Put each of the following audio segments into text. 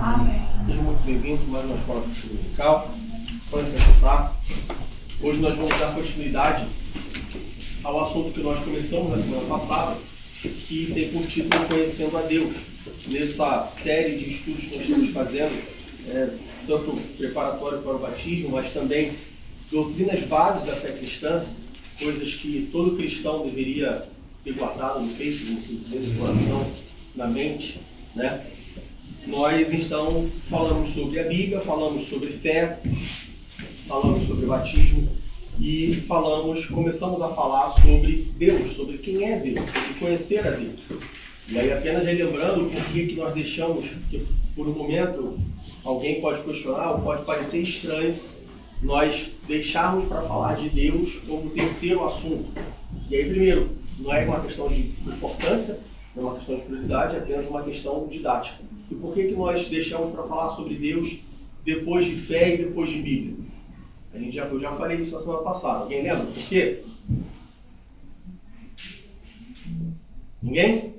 Amém. Sejam muito bem-vindos a mais uma escola de dominical. Podem se assentar. Hoje nós vamos dar continuidade ao assunto que nós começamos na semana passada, que tem por título Conhecendo a Deus. Nessa série de estudos que nós estamos fazendo, tanto preparatório para o batismo, mas também doutrinas básicas da fé cristã, coisas que todo cristão deveria ter guardado no peito, no seu coração, na mente, né? Nós então falamos sobre a Bíblia, falamos sobre fé, falamos sobre batismo e começamos a falar sobre Deus, sobre quem é Deus, sobre conhecer a Deus. E aí apenas relembrando por que nós deixamos, porque por um momento alguém pode questionar ou pode parecer estranho nós deixarmos para falar de Deus como terceiro assunto. E aí primeiro, não é uma questão de importância, não é uma questão de prioridade, é apenas uma questão didática. E por que nós deixamos para falar sobre Deus depois de fé e depois de Bíblia? Eu já falei isso na semana passada. Alguém lembra por quê? Ninguém?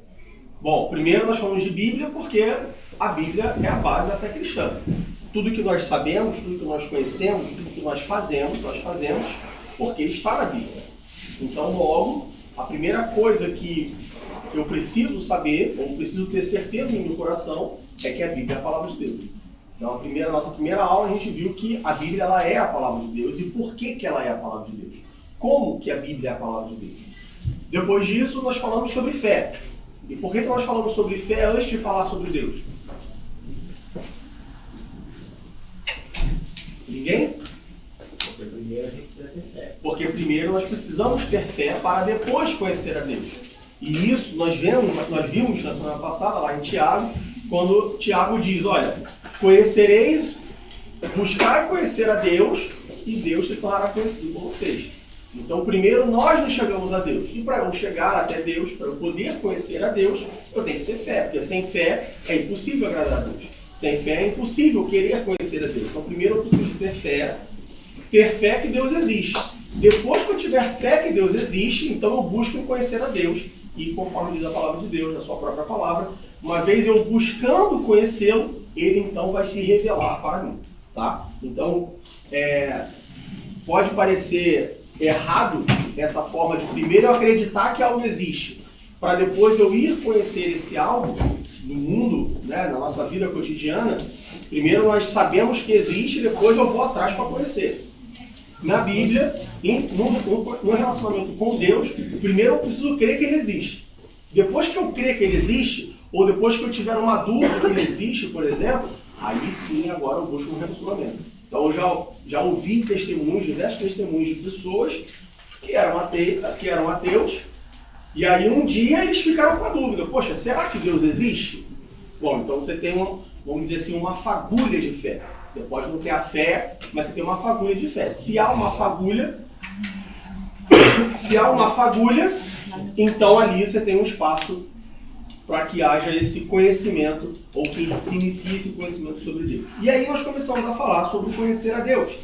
Bom, primeiro nós falamos de Bíblia porque a Bíblia é a base da fé cristã. Tudo que nós sabemos, tudo que nós conhecemos, tudo que nós fazemos porque está na Bíblia. Então, logo, a primeira coisa que eu preciso saber, ou preciso ter certeza no meu coração, é que a Bíblia é a palavra de Deus. Então, nossa primeira aula, a gente viu que a Bíblia ela é a palavra de Deus. E por que ela é a palavra de Deus? Como que a Bíblia é a palavra de Deus? Depois disso, nós falamos sobre fé. E por que nós falamos sobre fé antes de falar sobre Deus? Ninguém? Porque primeiro a gente precisa ter fé. Porque primeiro nós precisamos ter fé para depois conhecer a Deus. E isso nós vimos na semana passada, lá em Tiago, quando Tiago diz, olha, buscar conhecer a Deus, e Deus se tornará conhecido por vocês. Então, primeiro nós nos chegamos a Deus. E para eu chegar até Deus, para eu poder conhecer a Deus, eu tenho que ter fé. Porque sem fé é impossível agradar a Deus. Sem fé é impossível querer conhecer a Deus. Então, primeiro eu preciso ter fé que Deus existe. Depois que eu tiver fé que Deus existe, então eu busco conhecer a Deus. E conforme diz a palavra de Deus, na sua própria palavra, uma vez eu buscando conhecê-lo, ele então vai se revelar para mim. Tá? Então, pode parecer errado essa forma de primeiro eu acreditar que algo existe, para depois eu ir conhecer esse algo no mundo, né, na nossa vida cotidiana. Primeiro nós sabemos que existe, depois eu vou atrás para conhecer. Na Bíblia, no relacionamento com Deus, primeiro eu preciso crer que Ele existe. Depois que eu crer que Ele existe, ou depois que eu tiver uma dúvida que Ele existe, por exemplo, aí sim agora eu busco um relacionamento. Então eu já ouvi diversos testemunhos de pessoas que eram ateus, e aí um dia eles ficaram com a dúvida, poxa, será que Deus existe? Bom, então você tem vamos dizer assim, uma fagulha de fé. Você pode não ter a fé, mas você tem uma fagulha de fé. Se há uma fagulha, então ali você tem um espaço para que haja esse conhecimento, ou que se inicie esse conhecimento sobre Deus. E aí nós começamos a falar sobre conhecer a Deus.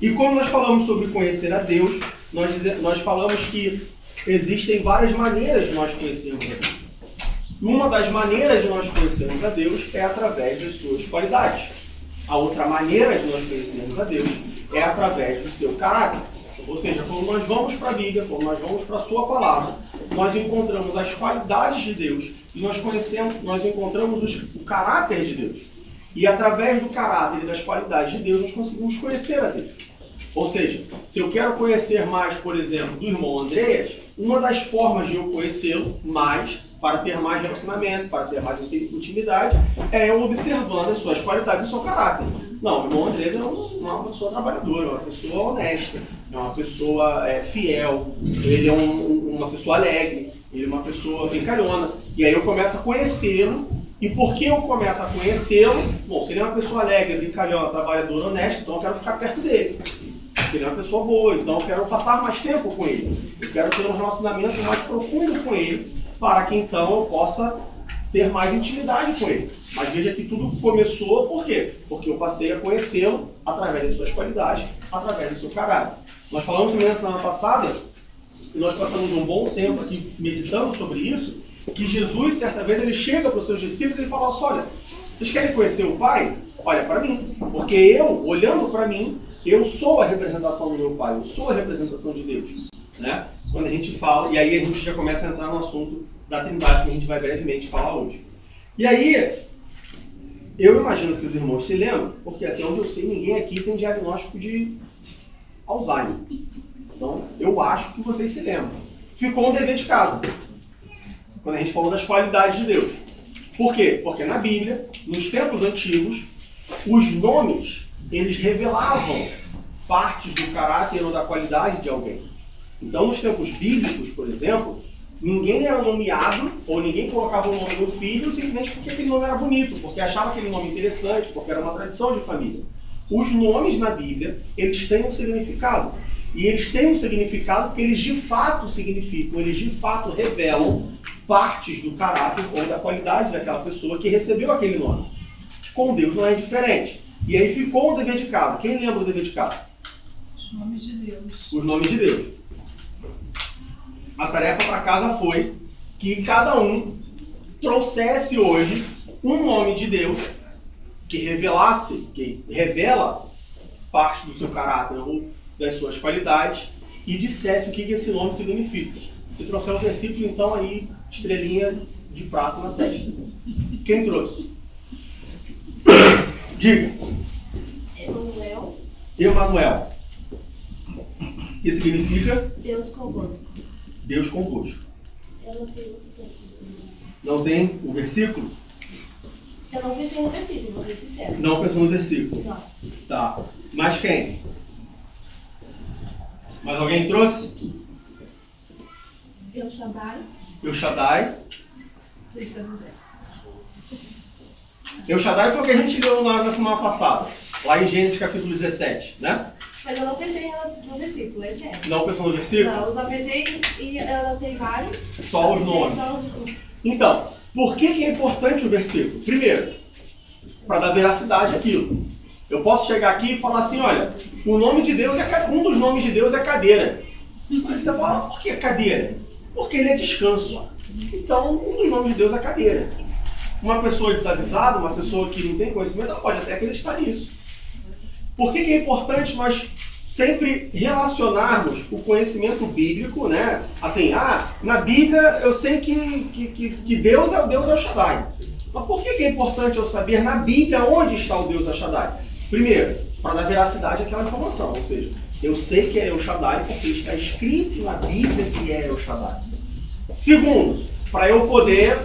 E quando nós falamos sobre conhecer a Deus, nós falamos que existem várias maneiras de nós conhecermos a Deus. Uma das maneiras de nós conhecermos a Deus é através das suas qualidades. A outra maneira de nós conhecermos a Deus é através do seu caráter. Ou seja, quando nós vamos para a Bíblia, quando nós vamos para a sua palavra, nós encontramos as qualidades de Deus e nós encontramos o caráter de Deus. E através do caráter e das qualidades de Deus, nós conseguimos conhecer a Deus. Ou seja, se eu quero conhecer mais, por exemplo, do irmão Andreas, uma das formas de eu conhecê-lo mais, para ter mais relacionamento, para ter mais intimidade, é eu observando as suas qualidades e o seu caráter. Não, o irmão Andrés não é uma pessoa trabalhadora, é uma pessoa honesta, é uma pessoa fiel, ele é uma pessoa alegre, ele é uma pessoa brincalhona. E aí eu começo a conhecê-lo, e porque eu começo a conhecê-lo, bom, se ele é uma pessoa alegre, brincalhona, trabalhadora, honesta, então eu quero ficar perto dele. Porque ele é uma pessoa boa, então eu quero passar mais tempo com ele. Eu quero ter um relacionamento mais profundo com ele, para que então eu possa ter mais intimidade com ele. Mas veja que tudo começou por quê? Porque eu passei a conhecê-lo através de suas qualidades, através do seu caráter. Nós falamos também na semana passada, e nós passamos um bom tempo aqui meditando sobre isso, que Jesus, certa vez, ele chega para os seus discípulos e ele fala assim, olha, Vocês querem conhecer o Pai? Olha para mim. Porque eu, olhando para mim, eu sou a representação do meu Pai, eu sou a representação de Deus. Né? Quando a gente fala, e aí a gente já começa a entrar no assunto da Trindade, que a gente vai brevemente falar hoje. E aí, eu imagino que os irmãos se lembram, porque até onde eu sei, ninguém aqui tem diagnóstico de Alzheimer. Então, eu acho que vocês se lembram. Ficou um dever de casa, quando a gente falou das qualidades de Deus. Por quê? Porque na Bíblia, nos tempos antigos, os nomes, eles revelavam partes do caráter ou da qualidade de alguém. Então, nos tempos bíblicos, por exemplo, ninguém era nomeado, ou ninguém colocava o nome no filho simplesmente porque aquele nome era bonito, porque achava aquele nome interessante, porque era uma tradição de família. Os nomes na Bíblia, eles têm um significado. E eles têm um significado porque eles de fato significam, eles de fato revelam partes do caráter ou da qualidade daquela pessoa que recebeu aquele nome. Com Deus não é diferente. E aí ficou o dever de casa. Quem lembra do dever de casa? Os nomes de Deus. Os nomes de Deus. A tarefa para casa foi que cada um trouxesse hoje um nome de Deus que revelasse, que revela parte do seu caráter ou das suas qualidades e dissesse o que esse nome significa. Se trouxer o versículo, então aí, estrelinha de prata na testa. Quem trouxe? Diga. Emanuel. Emanuel. Que significa? Deus convosco. Deus convosco. Eu não tenho versículo. Não tem o versículo? Eu não pensei no versículo, vou ser sincero. Não pensou no versículo. Não. Tá. Mas quem? Mais alguém trouxe? Eu Shaddai. El Shaddai. Deixa eu dizer. El Shaddai foi o que a gente leu na semana passada, lá em Gênesis capítulo 17, né? Mas eu não pensei no versículo, é sério. Não pensou no versículo? Não, eu só pensei e ela tem vários. Só os Eu nomes. pensei só os... Então, por que é importante o versículo? Primeiro, para dar veracidade àquilo. Eu posso chegar aqui e falar assim, olha, o nome de Deus um dos nomes de Deus é cadeira. Aí você fala, por que cadeira? Porque ele é descanso. Então, um dos nomes de Deus é cadeira. Uma pessoa desavisada, uma pessoa que não tem conhecimento, ela pode até acreditar nisso. Por que é importante nós sempre relacionarmos o conhecimento bíblico, né? Assim, na Bíblia eu sei que Deus é o Shaddai. Mas por que é importante eu saber na Bíblia onde está o Deus El Shaddai? Primeiro, para dar veracidade àquela informação, ou seja, eu sei que é El Shaddai porque está escrito na Bíblia que é El Shaddai. Segundo, para eu poder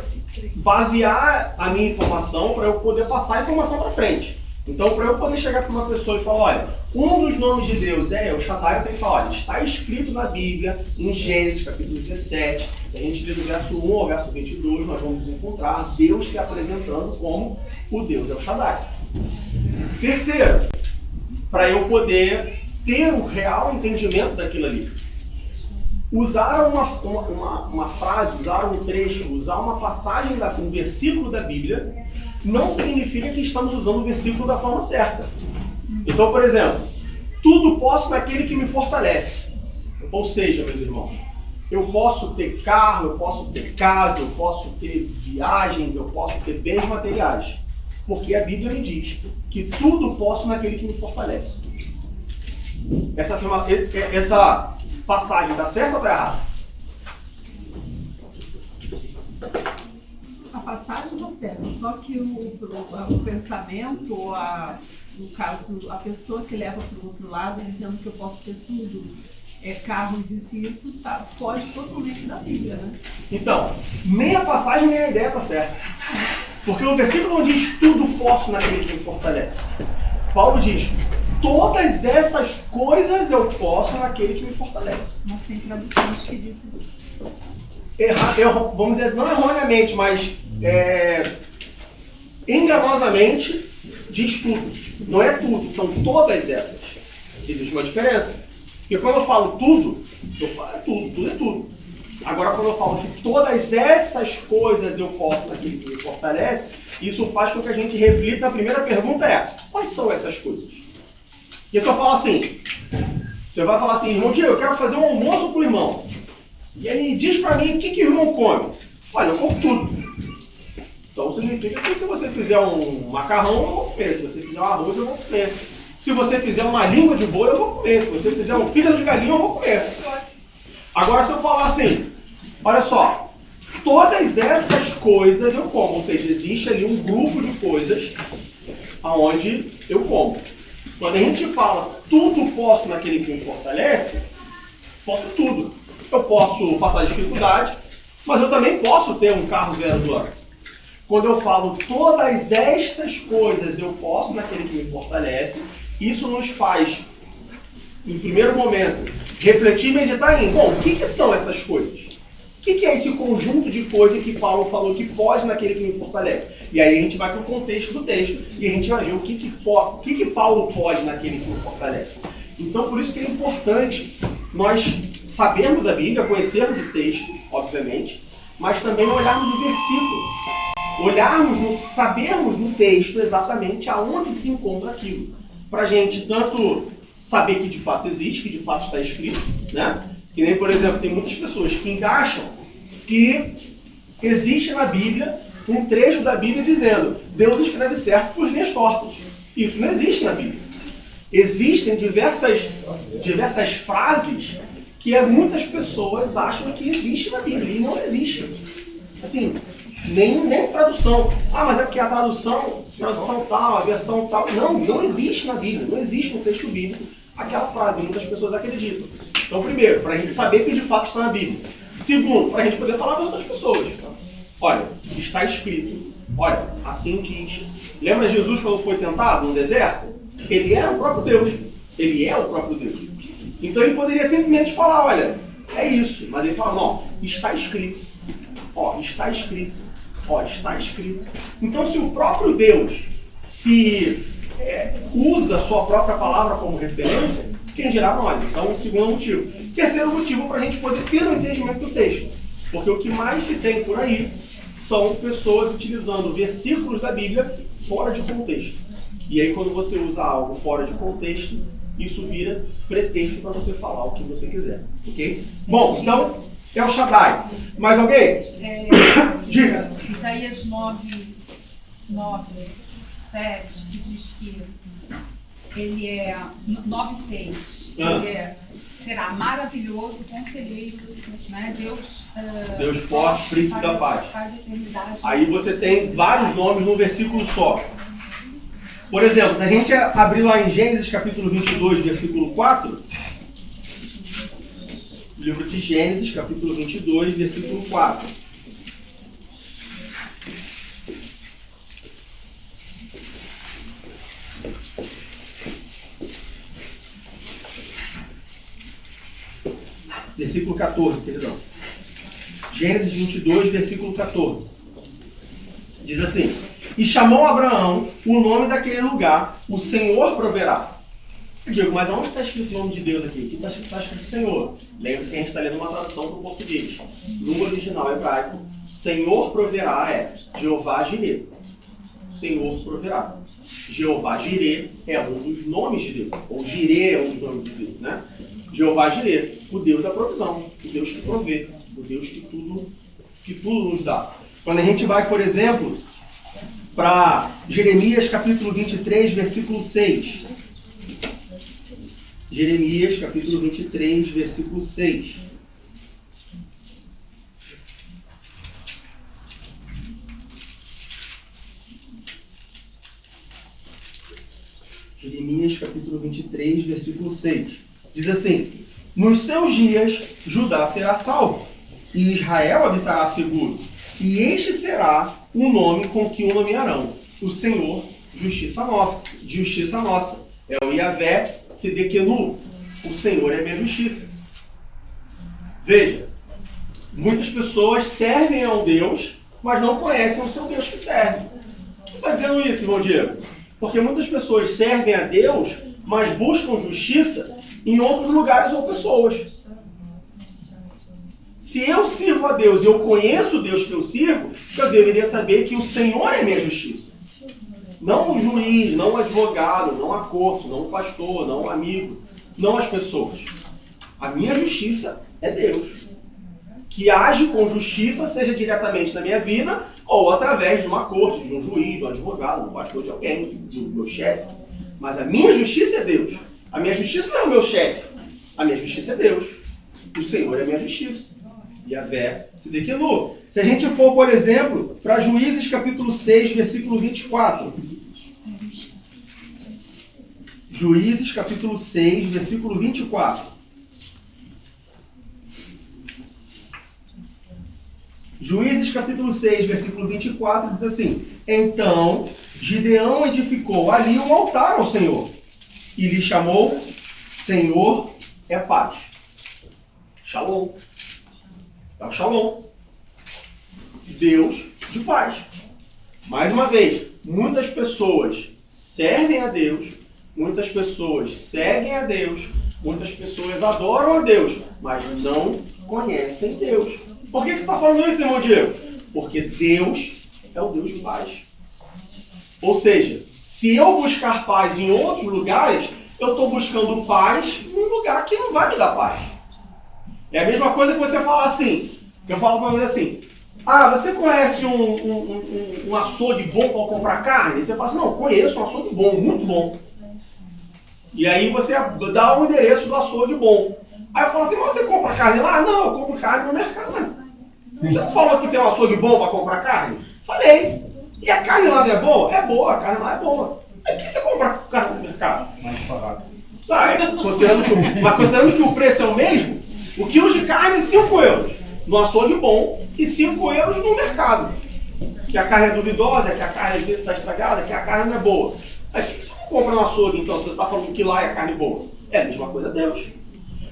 basear a minha informação, para eu poder passar a informação para frente. Então, para eu poder chegar para uma pessoa e falar, olha, um dos nomes de Deus é El Shaddai, eu tenho que falar, olha, está escrito na Bíblia, em Gênesis capítulo 17, se a gente ler do verso 1 ao verso 22, nós vamos encontrar Deus se apresentando como o Deus El Shaddai. Terceiro, para eu poder ter o real entendimento daquilo ali. Usar uma frase, usar um trecho, usar uma passagem, um versículo da Bíblia, não significa que estamos usando o versículo da forma certa. Então, por exemplo, tudo posso naquele que me fortalece. Ou seja, meus irmãos, eu posso ter carro, eu posso ter casa, eu posso ter viagens, eu posso ter bens materiais. Porque a Bíblia me diz que tudo posso naquele que me fortalece. Essa passagem está certa ou está errada? A passagem está certa, só que o pensamento, ou no caso, a pessoa que leva para o outro lado, dizendo que eu posso ter tudo, carros, isso foge totalmente da Bíblia, né? Então, nem a passagem nem a ideia está certa. Porque o versículo não diz tudo posso naquele que me fortalece. Paulo diz, todas essas coisas eu posso naquele que me fortalece. Mas tem traduções que dizem... Vamos dizer assim, não erroneamente, mas enganosamente diz tudo. Não é tudo, são todas essas. Existe uma diferença. Porque quando eu falo tudo, eu falo tudo é tudo. Agora, quando eu falo que todas essas coisas eu posso naquele que me fortalece, isso faz com que a gente reflita. A primeira pergunta é, quais são essas coisas? E eu só falo assim, você vai falar assim, irmão Diego, eu quero fazer um almoço pro irmão. E aí diz pra mim o que o irmão come. Olha, eu como tudo. Então significa que se você fizer um macarrão, eu vou comer. Se você fizer um arroz, eu vou comer. Se você fizer uma língua de boi, eu vou comer. Se você fizer um fígado de galinha, eu vou comer. Agora, se eu falar assim, olha só, todas essas coisas eu como. Ou seja, existe ali um grupo de coisas aonde eu como. Quando a gente fala tudo posso naquele que me fortalece, posso tudo. Eu posso passar dificuldade, mas eu também posso ter um carro 0 do ano. Quando eu falo todas estas coisas eu posso naquele que me fortalece, isso nos faz, em primeiro momento, refletir e meditar em, bom, o que são essas coisas? O que é esse conjunto de coisas que Paulo falou que pode naquele que me fortalece? E aí a gente vai para o contexto do texto e a gente vai ver o que Paulo pode naquele que me fortalece. Então, por isso que é importante nós sabermos a Bíblia, conhecermos o texto, obviamente, mas também olharmos o versículo. Sabermos no texto exatamente aonde se encontra aquilo. Para a gente tanto saber que de fato existe, que de fato está escrito, né? Que nem, por exemplo, tem muitas pessoas que encaixam que existe na Bíblia um trecho da Bíblia dizendo Deus escreve certo por linhas tortas. Isso não existe na Bíblia. Existem diversas frases que muitas pessoas acham que existe na Bíblia e não existe. Assim, nem tradução. Ah, mas é porque a tradução tal, a versão tal. Não existe na Bíblia, não existe no texto bíblico aquela frase. Muitas pessoas acreditam. Então, primeiro, para a gente saber que de fato está na Bíblia. Segundo, para a gente poder falar para outras pessoas. Olha, está escrito. Olha, assim diz. Lembra Jesus quando foi tentado no deserto? Ele era o próprio Deus. Ele é o próprio Deus. Então ele poderia simplesmente falar, olha, é isso. Mas ele fala, não, está escrito. Ó, está escrito. Ó, está escrito. Então se o próprio Deus usa a sua própria palavra como referência, quem dirá nós? Então, segundo motivo. Terceiro motivo para a gente poder ter um entendimento do texto. Porque o que mais se tem por aí são pessoas utilizando versículos da Bíblia fora de contexto. E aí quando você usa algo fora de contexto, isso vira pretexto para você falar o que você quiser. Ok? Bom, então, é o Shaddai. Mais alguém? Diga. Isaías 9, 7, que diz que ele é 9:6. Ele será maravilhoso, conselheiro, né? Deus forte, príncipe da paz. Aí você tem vários nomes num versículo só. Por exemplo, se a gente abrir lá em Gênesis capítulo 22, versículo 4, livro de Gênesis capítulo 22, versículo 4. Versículo 14, perdão. Gênesis 22, versículo 14. Diz assim: e chamou Abraão o nome daquele lugar, o Senhor proverá. Eu digo, mas aonde está escrito o nome de Deus aqui? Aqui está escrito Senhor. Lembre-se que a gente está lendo uma tradução para o português. No original hebraico, Senhor proverá é Jeová Jireh. Senhor proverá. Jeová Jireh é um dos nomes de Deus. Ou Jireh é um dos nomes de Deus, né? Jeová Jireh, o Deus da provisão, o Deus que provê, o Deus que tudo nos dá. Quando a gente vai, por exemplo, para Jeremias capítulo 23, versículo 6. Jeremias capítulo 23, versículo 6. Jeremias capítulo 23, versículo 6. Diz assim: nos seus dias Judá será salvo, e Israel habitará seguro, e este será o nome com que o nomearão: o Senhor, justiça nossa. É o Yahvé Tsidkenu, o Senhor é minha justiça. Veja, muitas pessoas servem a um Deus, mas não conhecem o seu Deus que serve. Por que você está dizendo isso, irmão Diego? Porque muitas pessoas servem a Deus, mas buscam justiça em outros lugares ou pessoas. Se eu sirvo a Deus e eu conheço o Deus que eu sirvo, eu deveria saber que o Senhor é minha justiça. Não o juiz, não o advogado, não a corte, não o pastor, não o amigo, não as pessoas. A minha justiça é Deus, que age com justiça, seja diretamente na minha vida ou através de uma corte, de um juiz, de um advogado, de um pastor, de alguém, do meu chefe. Mas a minha justiça é Deus. A minha justiça não é o meu chefe. A minha justiça é Deus. O Senhor é a minha justiça. Yahvé Tzidkenu. Se a gente for, por exemplo, para Juízes capítulo 6, versículo 24. Juízes capítulo 6, versículo 24. Juízes capítulo 6, versículo 24 diz assim: Então Gideão edificou ali um altar ao Senhor e lhe chamou Senhor é paz. Shalom. É o Shalom. Deus de paz. Mais uma vez, muitas pessoas servem a Deus, muitas pessoas seguem a Deus, muitas pessoas adoram a Deus, mas não conhecem Deus. Por que você está falando isso, irmão Diego? Porque Deus é o Deus de paz. Ou seja, se eu buscar paz em outros lugares, eu estou buscando paz num lugar que não vai me dar paz. É a mesma coisa que você falar assim, eu falo para você assim, você conhece um açougue bom para comprar carne? Você fala assim, não, conheço um açougue bom, muito bom. E aí você dá o endereço do açougue bom. Aí eu falo assim, mas você compra carne lá? Não, eu compro carne no mercado. Você não falou que tem um açougue bom para comprar carne? Falei. E a carne lá não é boa? É boa, a carne lá é boa. Aí por que você compra carne no mercado? Mais barato. Considerando que o preço é o mesmo, o quilo de carne é 5 euros no açougue bom e 5 euros no mercado. Que a carne é duvidosa, que a carne às vezes está estragada, que a carne não é boa. Aí por que você não compra no açougue então, se você está falando que lá é a carne boa? É a mesma coisa Deus.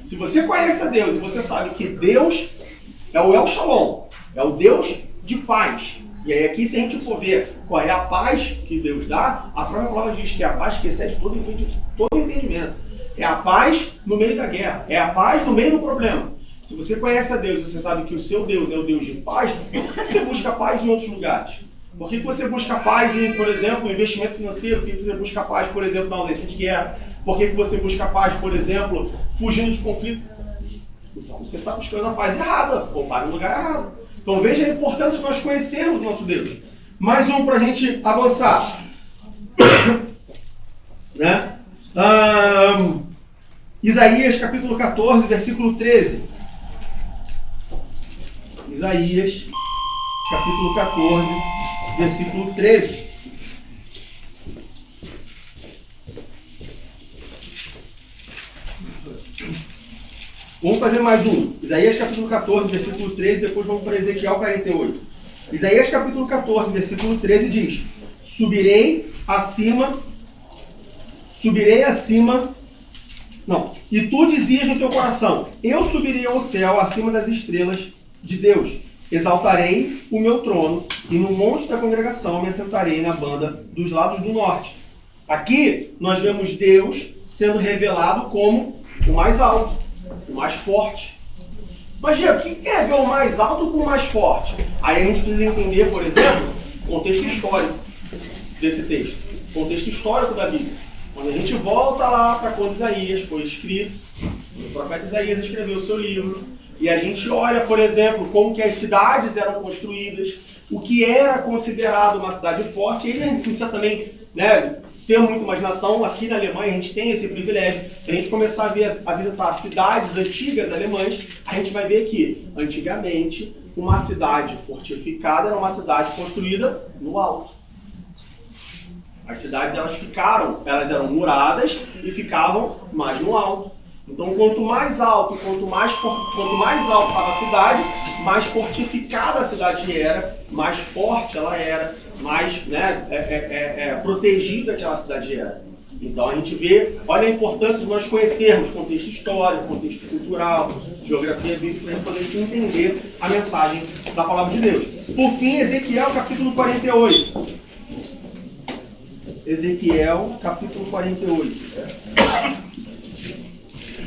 Se você conhece a Deus e você sabe que Deus é o El Shalom, é o Deus de paz. E aí aqui, se a gente for ver qual é a paz que Deus dá, a própria palavra diz que é a paz que excede todo entendimento. É a paz no meio da guerra, é a paz no meio do problema. Se você conhece a Deus e você sabe que o seu Deus é o Deus de paz, por que você busca paz em outros lugares? Por que você busca paz em, por exemplo, investimento financeiro? Por que você busca paz, por exemplo, na ausência de guerra? Por que você busca paz, por exemplo, fugindo de conflito? Então você está buscando a paz errada, ou para no lugar errado. Então veja a importância de nós conhecermos o nosso Deus. Mais um para a gente avançar. Né? Isaías capítulo 14, versículo 13. Isaías capítulo 14, versículo 13. Vamos fazer mais um. Isaías capítulo 14, versículo 13, depois vamos para Ezequiel 48. Isaías capítulo 14, versículo 13 diz: Subirei acima. Não. E tu dizias no teu coração: eu subirei ao céu acima das estrelas de Deus. Exaltarei o meu trono e no monte da congregação me assentarei na banda dos lados do norte. Aqui nós vemos Deus sendo revelado como o mais alto, o mais forte. Mas, Diego, o que quer ver o mais alto com o mais forte? Aí a gente precisa entender, por exemplo, o contexto histórico desse texto. O contexto histórico da Bíblia. Quando a gente volta lá para quando Isaías foi escrito, o profeta Isaías escreveu o seu livro, e a gente olha, por exemplo, como que as cidades eram construídas, o que era considerado uma cidade forte, e aí a gente precisa também, ter muita imaginação. Aqui na Alemanha a gente tem esse privilégio. Se a gente começar a visitar cidades antigas alemãs, a gente vai ver que, antigamente, uma cidade fortificada era uma cidade construída no alto. As cidades elas eram muradas e ficavam mais no alto. Então, quanto mais alto estava a cidade, mais fortificada a cidade era, mais forte ela era, mais protegida aquela cidade era. Então a gente vê, olha a importância de nós conhecermos contexto histórico, contexto cultural, geografia bíblica, para a gente poder entender a mensagem da palavra de Deus. Por fim, Ezequiel capítulo 48. Ezequiel capítulo 48.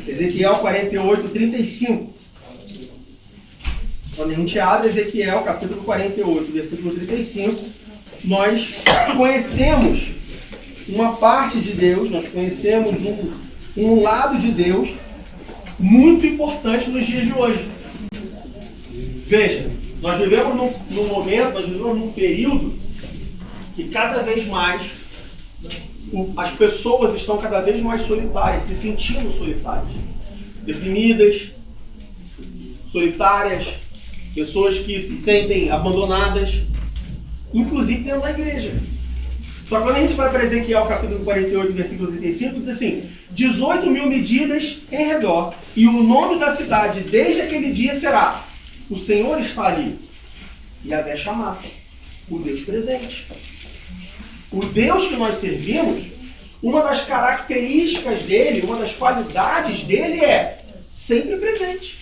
Ezequiel 48, 35. Quando a gente abre Ezequiel capítulo 48, versículo 35, nós conhecemos uma parte de Deus, nós conhecemos um lado de Deus muito importante nos dias de hoje. Veja, Nós vivemos num momento, nós vivemos num período que cada vez mais as pessoas estão cada vez mais solitárias, se sentindo solitárias, deprimidas, solitárias, pessoas que se sentem abandonadas, inclusive dentro da igreja. Só que quando a gente vai para Ezequiel capítulo 48, versículo 35, diz assim: 18 mil medidas em redor, e o nome da cidade desde aquele dia será: o Senhor está ali, Yahvé Shammah, o Deus presente. O Deus que nós servimos, uma das características dele, uma das qualidades dele é sempre presente.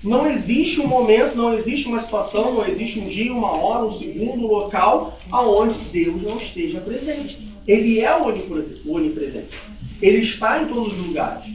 Não existe um momento, não existe uma situação, não existe um dia, uma hora, um segundo, um local aonde Deus não esteja presente. Ele é o onipresente. Ele está em todos os lugares.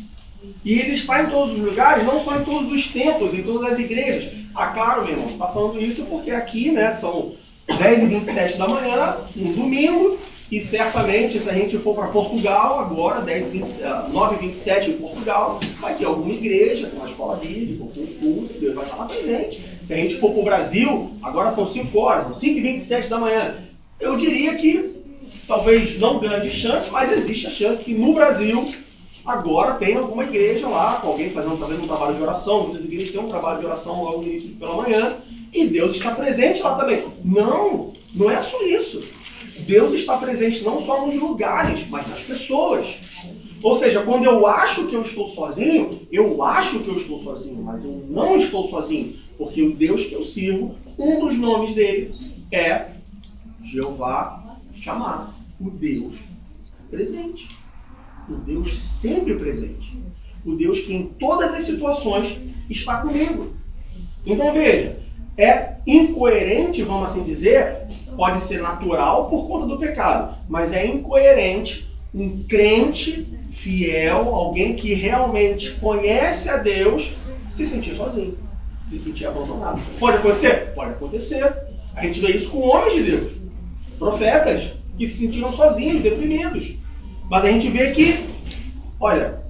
E ele está em todos os lugares, não só em todos os templos, em todas as igrejas. Ah, claro, meu irmão, você está falando isso porque aqui, né, são 10h27 da manhã, um domingo, e certamente, se a gente for para Portugal, agora, 9h27 em Portugal, vai ter alguma igreja, com uma escola bíblica, com um culto, Deus vai estar lá presente. Se a gente for para o Brasil, agora são 5 horas, 5h27 da manhã. Eu diria que, talvez não grande chance, mas existe a chance que no Brasil, agora tem alguma igreja lá, com alguém fazendo talvez um trabalho de oração. Muitas igrejas têm um trabalho de oração logo no início pela manhã, e Deus está presente lá também. Não é só isso. Deus está presente não só nos lugares, mas nas pessoas. Ou seja, quando eu acho que eu estou sozinho, mas eu não estou sozinho. Porque o Deus que eu sirvo, um dos nomes dele é Jeová Shammah, o Deus presente. O Deus sempre presente. O Deus que em todas as situações está comigo. Então veja, é incoerente, vamos assim dizer, pode ser natural por conta do pecado, mas é incoerente um crente fiel, alguém que realmente conhece a Deus, se sentir sozinho, se sentir abandonado. Pode acontecer? Pode acontecer. A gente vê isso com homens de Deus, profetas, que se sentiram sozinhos, deprimidos. Mas a gente vê que, olha,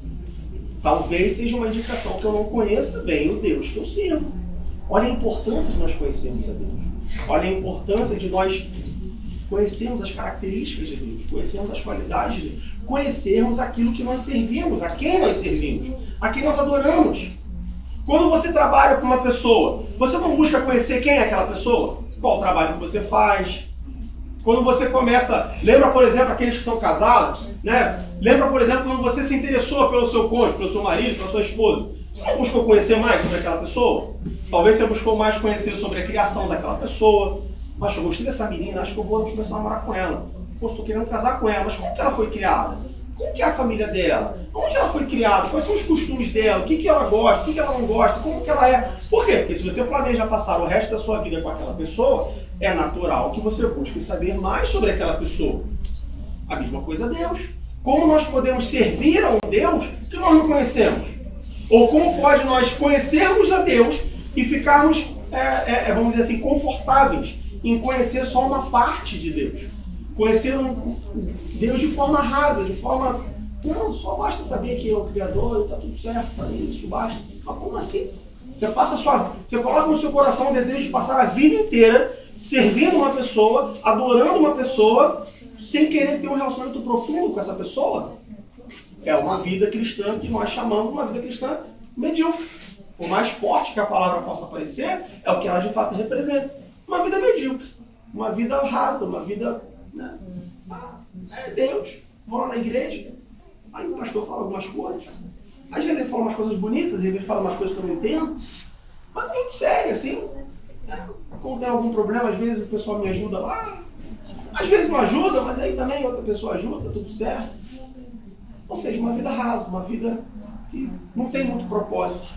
talvez seja uma indicação que eu não conheça bem o Deus que eu sirvo. Olha a importância de nós conhecermos a Deus. Olha a importância de nós conhecermos as características de Deus, conhecermos as qualidades de Deus, conhecermos aquilo que nós servimos, a quem nós servimos, a quem nós adoramos. Quando você trabalha com uma pessoa, você não busca conhecer quem é aquela pessoa? Qual o trabalho que você faz? Quando você começa, lembra, por exemplo, aqueles que são casados, né? Lembra, por exemplo, quando você se interessou pelo seu cônjuge, pelo seu marido, pela sua esposa. Você não buscou conhecer mais sobre aquela pessoa? Talvez você buscou mais conhecer sobre a criação daquela pessoa. Mas eu gostei dessa menina, acho que eu vou começar a namorar com ela. Poxa, estou querendo casar com ela, mas como que ela foi criada? Como que é a família dela? Onde ela foi criada? Quais são os costumes dela? O que ela gosta? O que ela não gosta? Como que ela é? Por quê? Porque se você planeja passar o resto da sua vida com aquela pessoa, é natural que você busque saber mais sobre aquela pessoa. A mesma coisa Deus. Como nós podemos servir a um Deus que nós não conhecemos? Ou como pode nós conhecermos a Deus e ficarmos, vamos dizer assim, confortáveis em conhecer só uma parte de Deus? Conhecer Deus de forma rasa, de forma... Não, só basta saber que é o Criador e está tudo certo, para isso basta. Mas como assim? Você coloca no seu coração o desejo de passar a vida inteira servindo uma pessoa, adorando uma pessoa, sem querer ter um relacionamento profundo com essa pessoa? É uma vida cristã que nós chamamos de uma vida cristã medíocre. Por mais forte que a palavra possa parecer, é o que ela de fato representa. Uma vida medíocre, uma vida rasa, uma vida... Né? É Deus. Vou lá na igreja, aí o pastor fala algumas coisas. Às vezes ele fala umas coisas bonitas, às vezes ele fala umas coisas que eu não entendo. Mas a gente segue assim. Quando tem algum problema, às vezes o pessoal me ajuda lá. Às vezes não ajuda, mas aí também outra pessoa ajuda, tudo certo. Ou seja, uma vida rasa, uma vida que não tem muito propósito.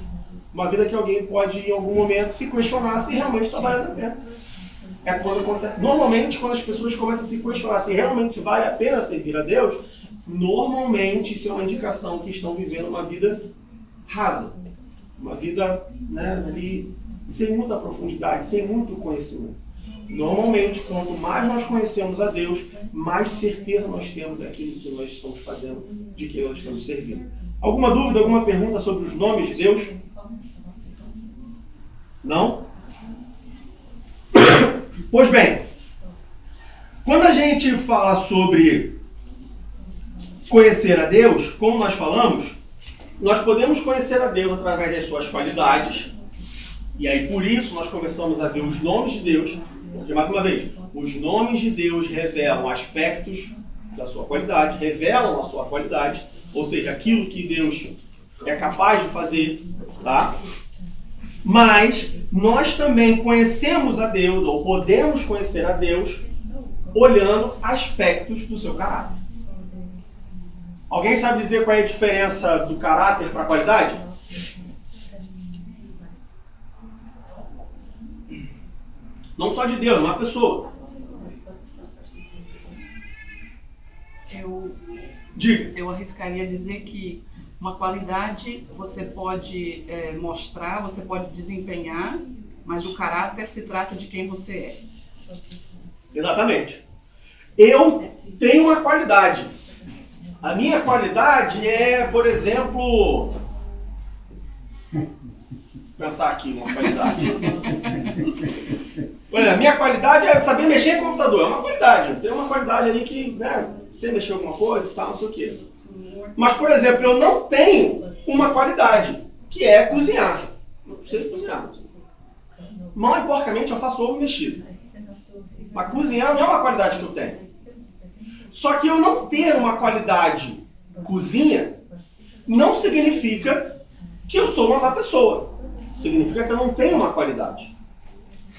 Uma vida que alguém pode, em algum momento, se questionar se realmente está valendo a pena. Normalmente, quando as pessoas começam a se questionar se realmente vale a pena servir a Deus, normalmente isso é uma indicação que estão vivendo uma vida rasa. Uma vida, né, ali, sem muita profundidade, sem muito conhecimento. Normalmente, quanto mais nós conhecemos a Deus, mais certeza nós temos daquilo que nós estamos fazendo, de que nós estamos servindo. Alguma dúvida, alguma pergunta sobre os nomes de Deus? Não? Pois bem, quando a gente fala sobre conhecer a Deus, como nós falamos, nós podemos conhecer a Deus através das suas qualidades. E aí, por isso, nós começamos a ver os nomes de Deus. Porque, mais uma vez, os nomes de Deus revelam aspectos da sua qualidade, revelam a sua qualidade, ou seja, aquilo que Deus é capaz de fazer, tá? Mas nós também conhecemos a Deus, ou podemos conhecer a Deus, olhando aspectos do seu caráter. Alguém sabe dizer qual é a diferença do caráter para a qualidade? Não só de Deus, uma pessoa. Eu arriscaria dizer que uma qualidade você pode mostrar, você pode desempenhar, mas o caráter se trata de quem você é. Exatamente. Eu tenho uma qualidade. A minha qualidade é, por exemplo... Vou pensar aqui uma qualidade. Olha, a minha qualidade é saber mexer em computador. É uma qualidade. Eu tenho uma qualidade ali que, né, sei mexer em alguma coisa e tal, não sei o quê. Mas, por exemplo, eu não tenho uma qualidade, que é cozinhar. Não sei cozinhar. Mal e porcamente eu faço ovo mexido. Mas cozinhar não é uma qualidade que eu tenho. Só que eu não ter uma qualidade cozinha não significa que eu sou uma má pessoa. Significa que eu não tenho uma qualidade.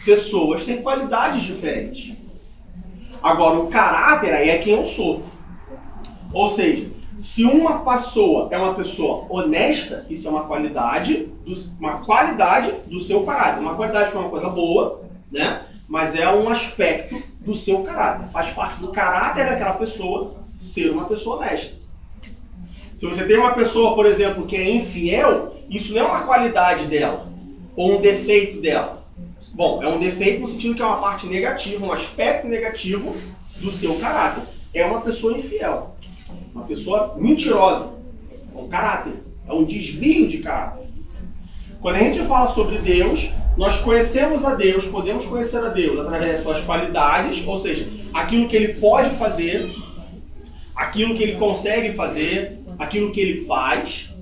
Pessoas têm qualidades diferentes. Agora, o caráter aí é quem eu sou. Ou seja, se uma pessoa é uma pessoa honesta, isso é uma qualidade do seu caráter. Uma qualidade que é uma coisa boa, né? Mas é um aspecto do seu caráter. Faz parte do caráter daquela pessoa ser uma pessoa honesta. Se você tem uma pessoa, por exemplo, que é infiel, isso não é uma qualidade dela, ou um defeito dela. Bom, é um defeito no sentido que é uma parte negativa, um aspecto negativo do seu caráter. É uma pessoa infiel, uma pessoa mentirosa, é um caráter, é um desvio de caráter. Quando a gente fala sobre Deus, nós conhecemos a Deus, podemos conhecer a Deus através das suas qualidades, ou seja, aquilo que Ele pode fazer, aquilo que Ele consegue fazer, aquilo que Ele faz,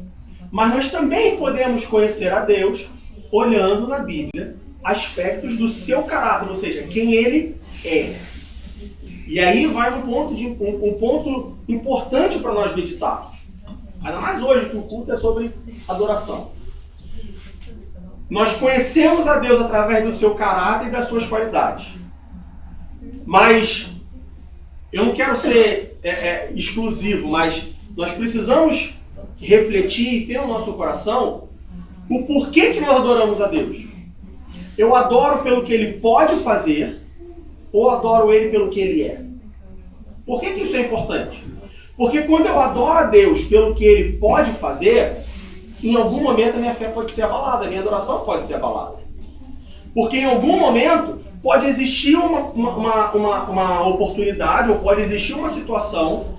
mas nós também podemos conhecer a Deus olhando na Bíblia aspectos do seu caráter, ou seja, quem Ele é. E aí vai um ponto importante para nós meditarmos. Ainda mais hoje, que o culto é sobre adoração. Nós conhecemos a Deus através do seu caráter e das suas qualidades. Mas eu não quero ser exclusivo, mas nós precisamos refletir e ter no nosso coração o porquê que nós adoramos a Deus. Eu adoro pelo que Ele pode fazer ou adoro Ele pelo que Ele é? Por que isso é importante? Porque quando eu adoro a Deus pelo que Ele pode fazer, em algum momento a minha fé pode ser abalada, a minha adoração pode ser abalada. Porque em algum momento pode existir uma oportunidade ou pode existir uma situação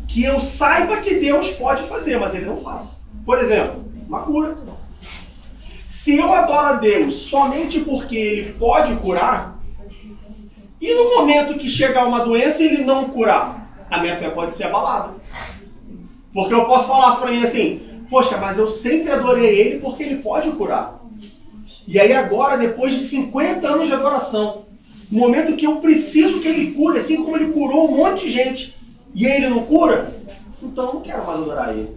que eu saiba que Deus pode fazer, mas Ele não faça. Por exemplo, uma cura. Se eu adoro a Deus somente porque Ele pode curar, e no momento que chegar uma doença e Ele não curar, a minha fé pode ser abalada. Porque eu posso falar para mim assim, poxa, mas eu sempre adorei Ele porque Ele pode curar. E aí agora, depois de 50 anos de adoração, no momento que eu preciso que Ele cure, assim como Ele curou um monte de gente, e Ele não cura, então eu não quero mais adorar Ele.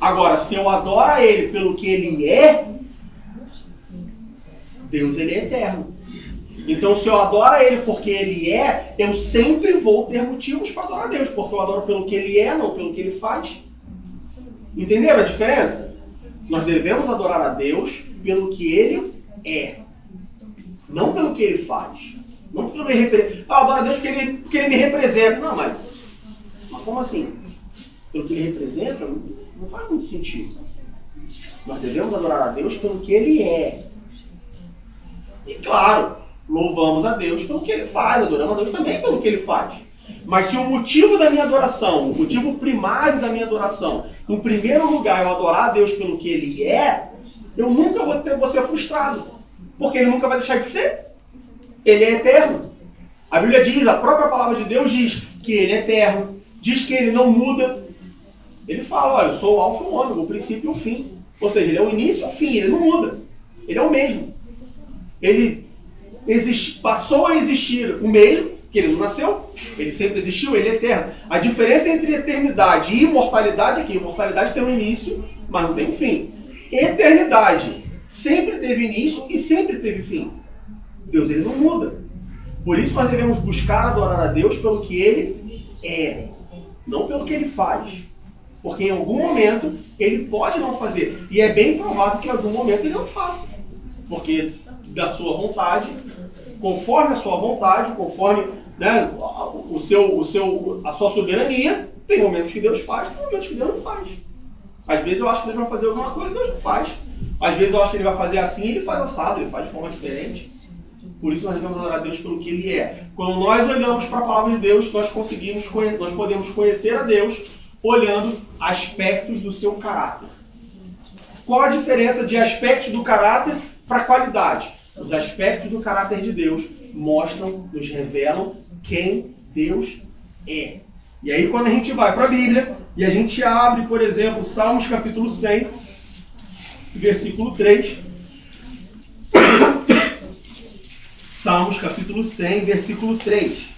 Agora, se eu adoro a Ele pelo que Ele é, Deus, Ele é eterno. Então, se eu adoro a Ele porque Ele é, eu sempre vou ter motivos para adorar a Deus, porque eu adoro pelo que Ele é, não pelo que Ele faz. Entenderam a diferença? Nós devemos adorar a Deus pelo que Ele é, não pelo que Ele faz. Não pelo que Ele representa. Eu adoro a Deus porque ele me representa. Não, mas como assim? Pelo que Ele representa, não faz muito sentido. Nós devemos adorar a Deus pelo que Ele é. E claro, louvamos a Deus pelo que Ele faz, adoramos a Deus também pelo que Ele faz. Mas se o motivo da minha adoração, o motivo primário da minha adoração, em primeiro lugar eu adorar a Deus pelo que Ele é, eu nunca vou ser frustrado. Porque Ele nunca vai deixar de ser. Ele é eterno. A Bíblia diz, a própria palavra de Deus diz que ele é eterno, diz que ele não muda. Ele fala, olha, eu sou o alfa e o ômega, o princípio e o fim. Ou seja, ele é o início e o fim, ele não muda. Ele é o mesmo. Ele passou a existir o mesmo, que ele não nasceu, ele sempre existiu, ele é eterno. A diferença entre eternidade e imortalidade é que imortalidade tem um início, mas não tem um fim. Eternidade sempre teve início e sempre teve fim. Deus, ele não muda. Por isso nós devemos buscar adorar a Deus pelo que ele é, não pelo que ele faz. Porque em algum momento ele pode não fazer. E é bem provável que em algum momento ele não faça. Porque da sua vontade, conforme a sua vontade, conforme, né, a sua soberania, tem momentos que Deus faz, tem momentos que Deus não faz. Às vezes eu acho que Deus vai fazer alguma coisa, Deus não faz. Às vezes eu acho que ele vai fazer assim, ele faz assado, ele faz de forma diferente. Por isso nós devemos adorar a Deus pelo que ele é. Quando nós olhamos para a palavra de Deus, nós podemos conhecer a Deus olhando aspectos do seu caráter. Qual a diferença de aspectos do caráter para qualidade? Os aspectos do caráter de Deus mostram, nos revelam quem Deus é. E aí quando a gente vai para a Bíblia e a gente abre, por exemplo, Salmos capítulo 100, versículo 3. Salmos capítulo 100, versículo 3.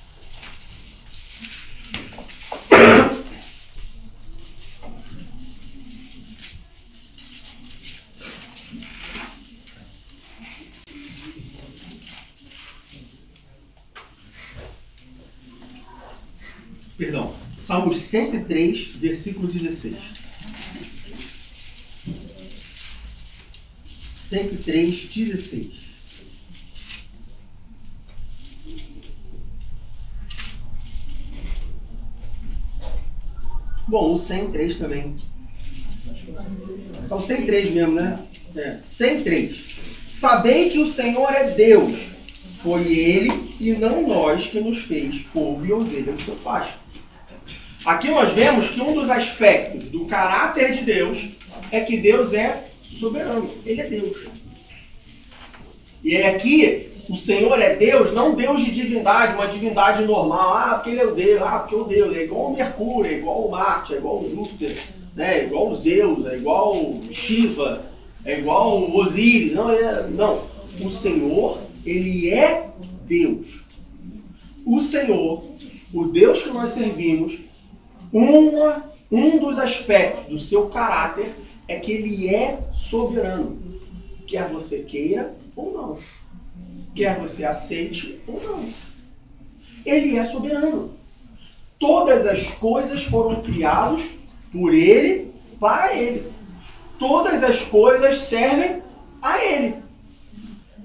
Perdão, Salmos 103, versículo 16. 103, 16. Bom, o 103 também. Então 103 mesmo, né? 103. Sabei que o Senhor é Deus. Foi Ele e não nós que nos fez povo e ovelha do seu pasto. Aqui nós vemos que um dos aspectos do caráter de Deus é que Deus é soberano. Ele é Deus. E aqui, o Senhor é Deus, não Deus de divindade, uma divindade normal. Porque Ele é o Deus, porque é o Deus. É igual o Mercúrio, é igual o Marte, é igual o Júpiter, né? É igual o Zeus, é igual o Shiva, é igual o Osíris. Não. O Senhor, Ele é Deus. O Senhor, o Deus que nós servimos, um dos aspectos do seu caráter é que Ele é soberano. Quer você queira ou não. Quer você aceite ou não. Ele é soberano. Todas as coisas foram criadas por Ele, para Ele. Todas as coisas servem a Ele.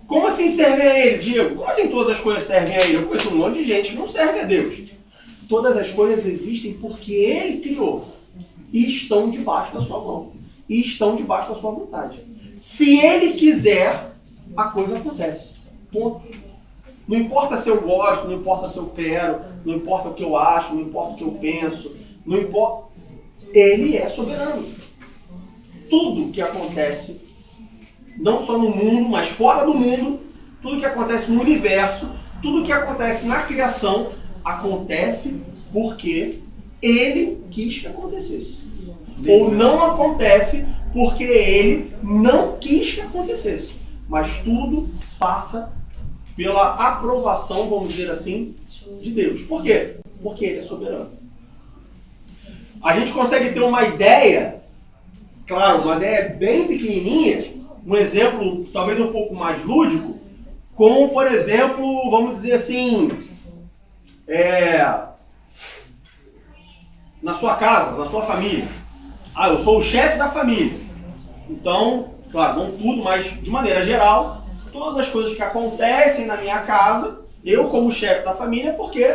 Como assim servem a Ele, Diego? Como assim todas as coisas servem a Ele? Eu conheço um monte de gente que não serve a Deus. Todas as coisas existem porque Ele criou. E estão debaixo da sua mão. E estão debaixo da sua vontade. Se Ele quiser, a coisa acontece. Ponto. Não importa se eu gosto, não importa se eu quero, não importa o que eu acho, não importa o que eu penso, não importa. Ele é soberano. Tudo que acontece, não só no mundo, mas fora do mundo, tudo que acontece no universo, tudo que acontece na criação, acontece porque Ele quis que acontecesse. Ou não acontece porque Ele não quis que acontecesse. Mas tudo passa pela aprovação, vamos dizer assim, de Deus. Por quê? Porque Ele é soberano. A gente consegue ter uma ideia, claro, uma ideia bem pequenininha, um exemplo talvez um pouco mais lúdico, como, por exemplo, vamos dizer assim, na sua casa, na sua família. Eu sou o chefe da família. Então, claro, não tudo, mas de maneira geral, todas as coisas que acontecem na minha casa, eu como chefe da família, porque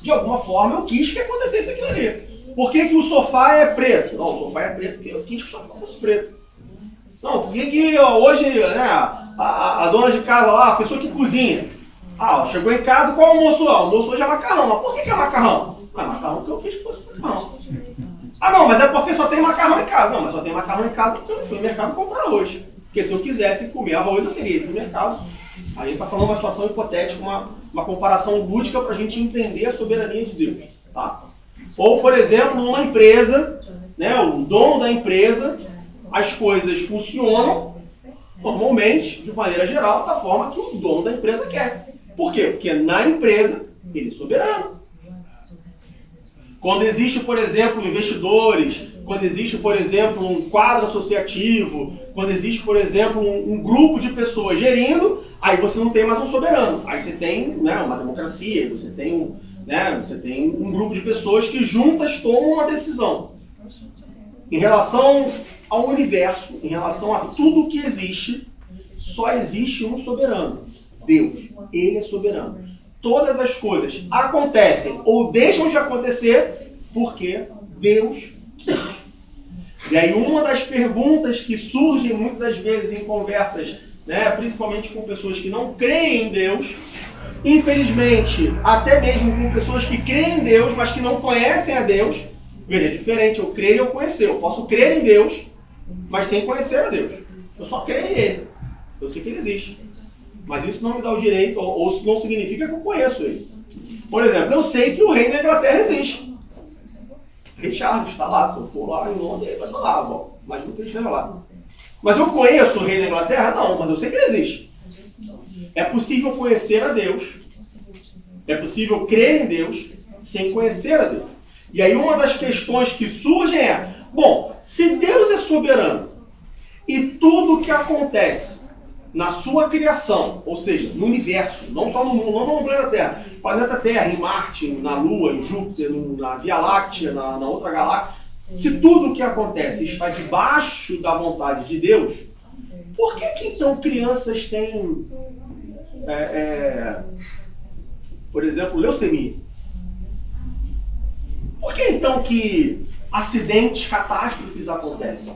de alguma forma eu quis que acontecesse aquilo ali. Por que o sofá é preto? Não, o sofá é preto porque eu quis que o sofá fosse preto. Não, por que hoje, né, a dona de casa lá, a pessoa que cozinha, chegou em casa, qual é o almoço? O almoço hoje é macarrão. Mas por que é macarrão? Macarrão porque eu quis que fosse macarrão. Não, mas é porque só tem macarrão em casa. Não, mas só tem macarrão em casa porque eu não fui no mercado comprar hoje. Porque se eu quisesse comer arroz, eu teria ido no mercado. A gente está falando de uma situação hipotética, uma comparação lúdica para a gente entender a soberania de Deus. Tá? Ou, por exemplo, numa empresa, né, o dono da empresa, as coisas funcionam normalmente, de maneira geral, da forma que o dono da empresa quer. Por quê? Porque na empresa ele é soberano. Quando existe, por exemplo, investidores, quando existe, por exemplo, um quadro associativo, quando existe, por exemplo, um grupo de pessoas gerindo, aí você não tem mais um soberano. Aí você tem, né, uma democracia, você tem um grupo de pessoas que juntas tomam uma decisão. Em relação ao universo, em relação a tudo que existe, só existe um soberano. Deus. Ele é soberano. Todas as coisas acontecem ou deixam de acontecer porque Deus quis. E aí uma das perguntas que surgem muitas das vezes em conversas, né, principalmente com pessoas que não creem em Deus, infelizmente, até mesmo com pessoas que creem em Deus, mas que não conhecem a Deus. Veja, é diferente, eu crer e eu conhecer. Eu posso crer em Deus, mas sem conhecer a Deus. Eu só creio em Ele. Eu sei que Ele existe. Mas isso não me dá o direito, ou não significa que eu conheço Ele. Por exemplo, eu sei que o rei da Inglaterra existe. Rei Charles está lá. Se eu for lá em Londres, ele vai estar lá. Bom, imagina que ele esteja lá. Mas eu conheço o rei da Inglaterra? Não, mas eu sei que ele existe. É possível conhecer a Deus. É possível crer em Deus sem conhecer a Deus. E aí uma das questões que surgem é, bom, se Deus é soberano e tudo que acontece na sua criação, ou seja, no universo, não só no mundo, não no planeta Terra, em Marte, na Lua, em Júpiter, na Via Láctea, na outra galáxia, se tudo que acontece está debaixo da vontade de Deus, por que então crianças têm, por exemplo, leucemia? Por que então que acidentes, catástrofes acontecem?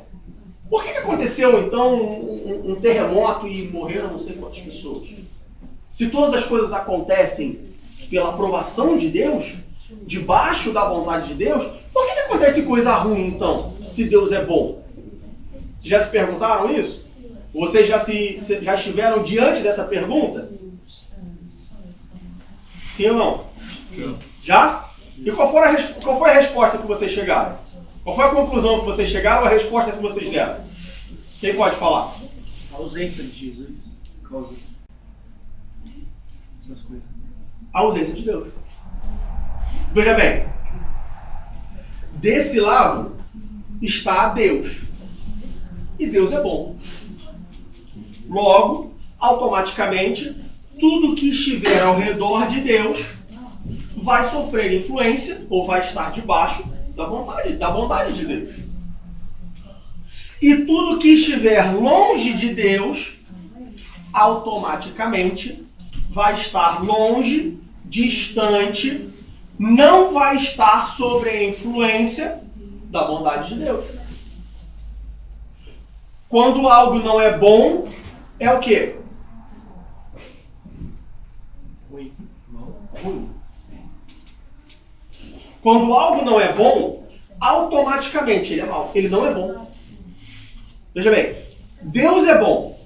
Por que aconteceu então um terremoto e morreram não sei quantas pessoas? Se todas as coisas acontecem pela aprovação de Deus, debaixo da vontade de Deus, por que acontece coisa ruim então, se Deus é bom? Já se perguntaram isso? Vocês já estiveram diante dessa pergunta? Sim ou não? Sim. Já? E qual foi a resposta que vocês chegaram? Qual foi a conclusão que vocês chegaram, a resposta que vocês deram? Quem pode falar? A ausência de Jesus causa essas coisas. A ausência de Deus. Veja bem, desse lado está Deus. E Deus é bom. Logo, automaticamente, tudo que estiver ao redor de Deus vai sofrer influência ou vai estar debaixo da bondade de Deus. E tudo que estiver longe de Deus, automaticamente vai estar longe, distante, não vai estar sob a influência da bondade de Deus. Quando algo não é bom, é o quê? Ruim. Quando algo não é bom, automaticamente ele é mau. Ele não é bom. Veja bem, Deus é bom.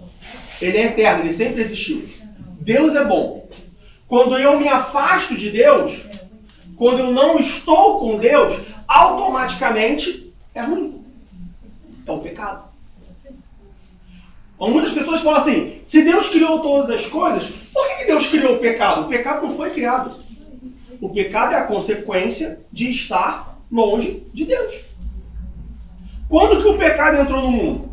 Ele é eterno, ele sempre existiu. Deus é bom. Quando eu me afasto de Deus, quando eu não estou com Deus, automaticamente é ruim. É o pecado. Muitas pessoas falam assim, se Deus criou todas as coisas, por que Deus criou o pecado? O pecado não foi criado. O pecado é a consequência de estar longe de Deus. Quando que o pecado entrou no mundo?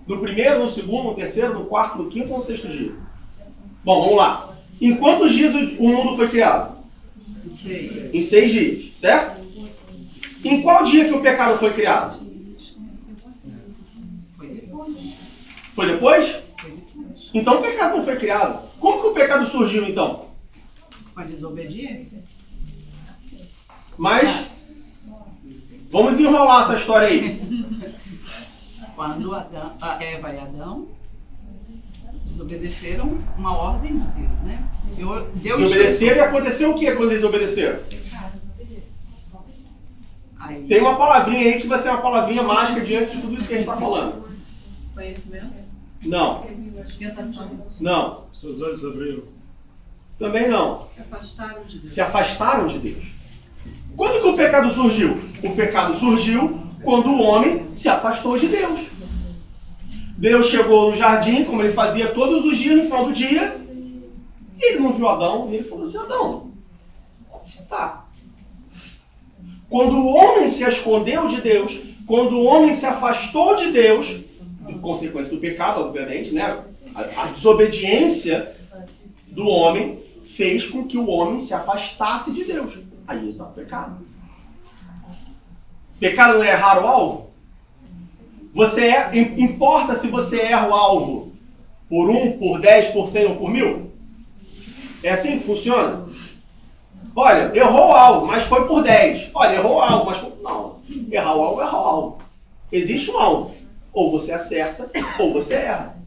No primeiro, no segundo, no terceiro, no quarto, no quinto ou no sexto dia? Bom, vamos lá. Em quantos dias o mundo foi criado? Em 6 dias, certo? Em qual dia que o pecado foi criado? Foi depois? Então o pecado não foi criado. Como que o pecado surgiu então? Com a desobediência. Mas, vamos enrolar essa história aí. Quando a Eva e Adão desobedeceram uma ordem de Deus, né? O Senhor, Deus desobedeceram e aconteceu o que quando eles obedeceram? Aí, tem uma palavrinha aí que vai ser uma palavrinha mágica diante de tudo isso que a gente está falando. Conhecimento? Não. Tentação. Não. Seus olhos abriram. Também não. Se afastaram de Deus. Se afastaram de Deus. Quando que o pecado surgiu? O pecado surgiu quando o homem se afastou de Deus. Deus chegou no jardim, como ele fazia todos os dias, no final do dia, e ele não viu Adão, e ele falou assim, Adão, onde você está? Quando o homem se escondeu de Deus, quando o homem se afastou de Deus, em consequência do pecado, obviamente, né? A desobediência do homem fez com que o homem se afastasse de Deus. Aí está o pecado. Pecado não é errar o alvo? Importa se você erra o alvo por 1, por 10, por 100 ou por 1000? É assim que funciona? Olha, errou o alvo, mas foi por 10. Olha, errou o alvo, mas foi... Não. Errar o alvo é errar o alvo. Existe um alvo. Ou você acerta, ou você erra.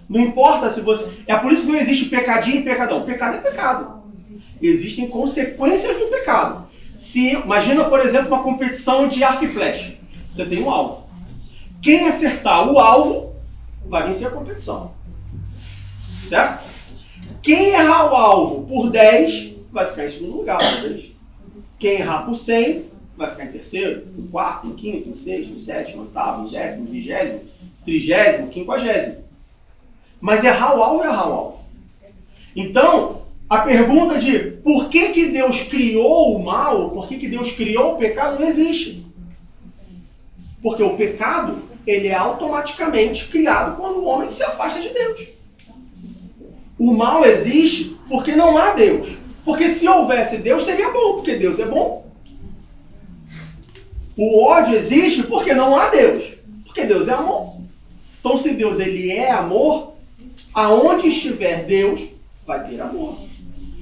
Não importa se você... É por isso que não existe pecadinho e pecadão. Pecado é pecado. Existem consequências do pecado. Imagina, por exemplo, uma competição de arco e flecha. Você tem um alvo. Quem acertar o alvo vai vencer a competição. Certo? Quem errar o alvo por 10 vai ficar em segundo lugar, talvez. Quem errar por 100 vai ficar em terceiro, em quarto, em quinto, em sexto, em sétimo, em oitavo, em 10º, 20º, 30º, 50º. Mas errar o alvo é errar o alvo. Então, a pergunta de por que Deus criou o mal, por que Deus criou o pecado, não existe. Porque o pecado, ele é automaticamente criado quando o homem se afasta de Deus. O mal existe porque não há Deus. Porque se houvesse Deus, seria bom, porque Deus é bom. O ódio existe porque não há Deus, porque Deus é amor. Então, se Deus ele é amor, aonde estiver Deus, vai ter amor.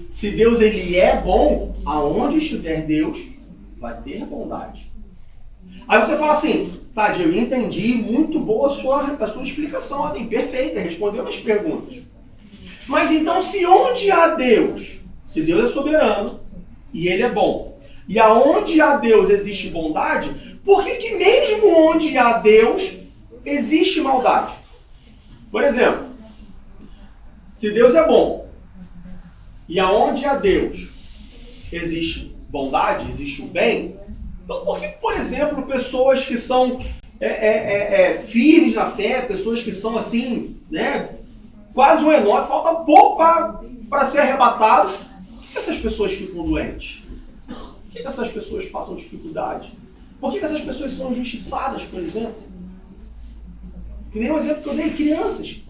Se Deus ele é bom, aonde estiver Deus, vai ter bondade. Aí você fala assim, tá, eu entendi, muito boa a sua explicação, assim, perfeita, respondeu as perguntas. Mas então, se onde há Deus, se Deus é soberano e ele é bom, e aonde há Deus existe bondade, por que mesmo onde há Deus existe maldade? Por exemplo, se Deus é bom, e aonde há Deus existe bondade, existe o bem, então por que, por exemplo, pessoas que são firmes na fé, pessoas que são assim, né, quase um Enoque, falta pouco para ser arrebatado, por que essas pessoas ficam doentes? Por que essas pessoas passam dificuldade? Por que essas pessoas são injustiçadas, por exemplo? Que nem o exemplo que eu dei, crianças,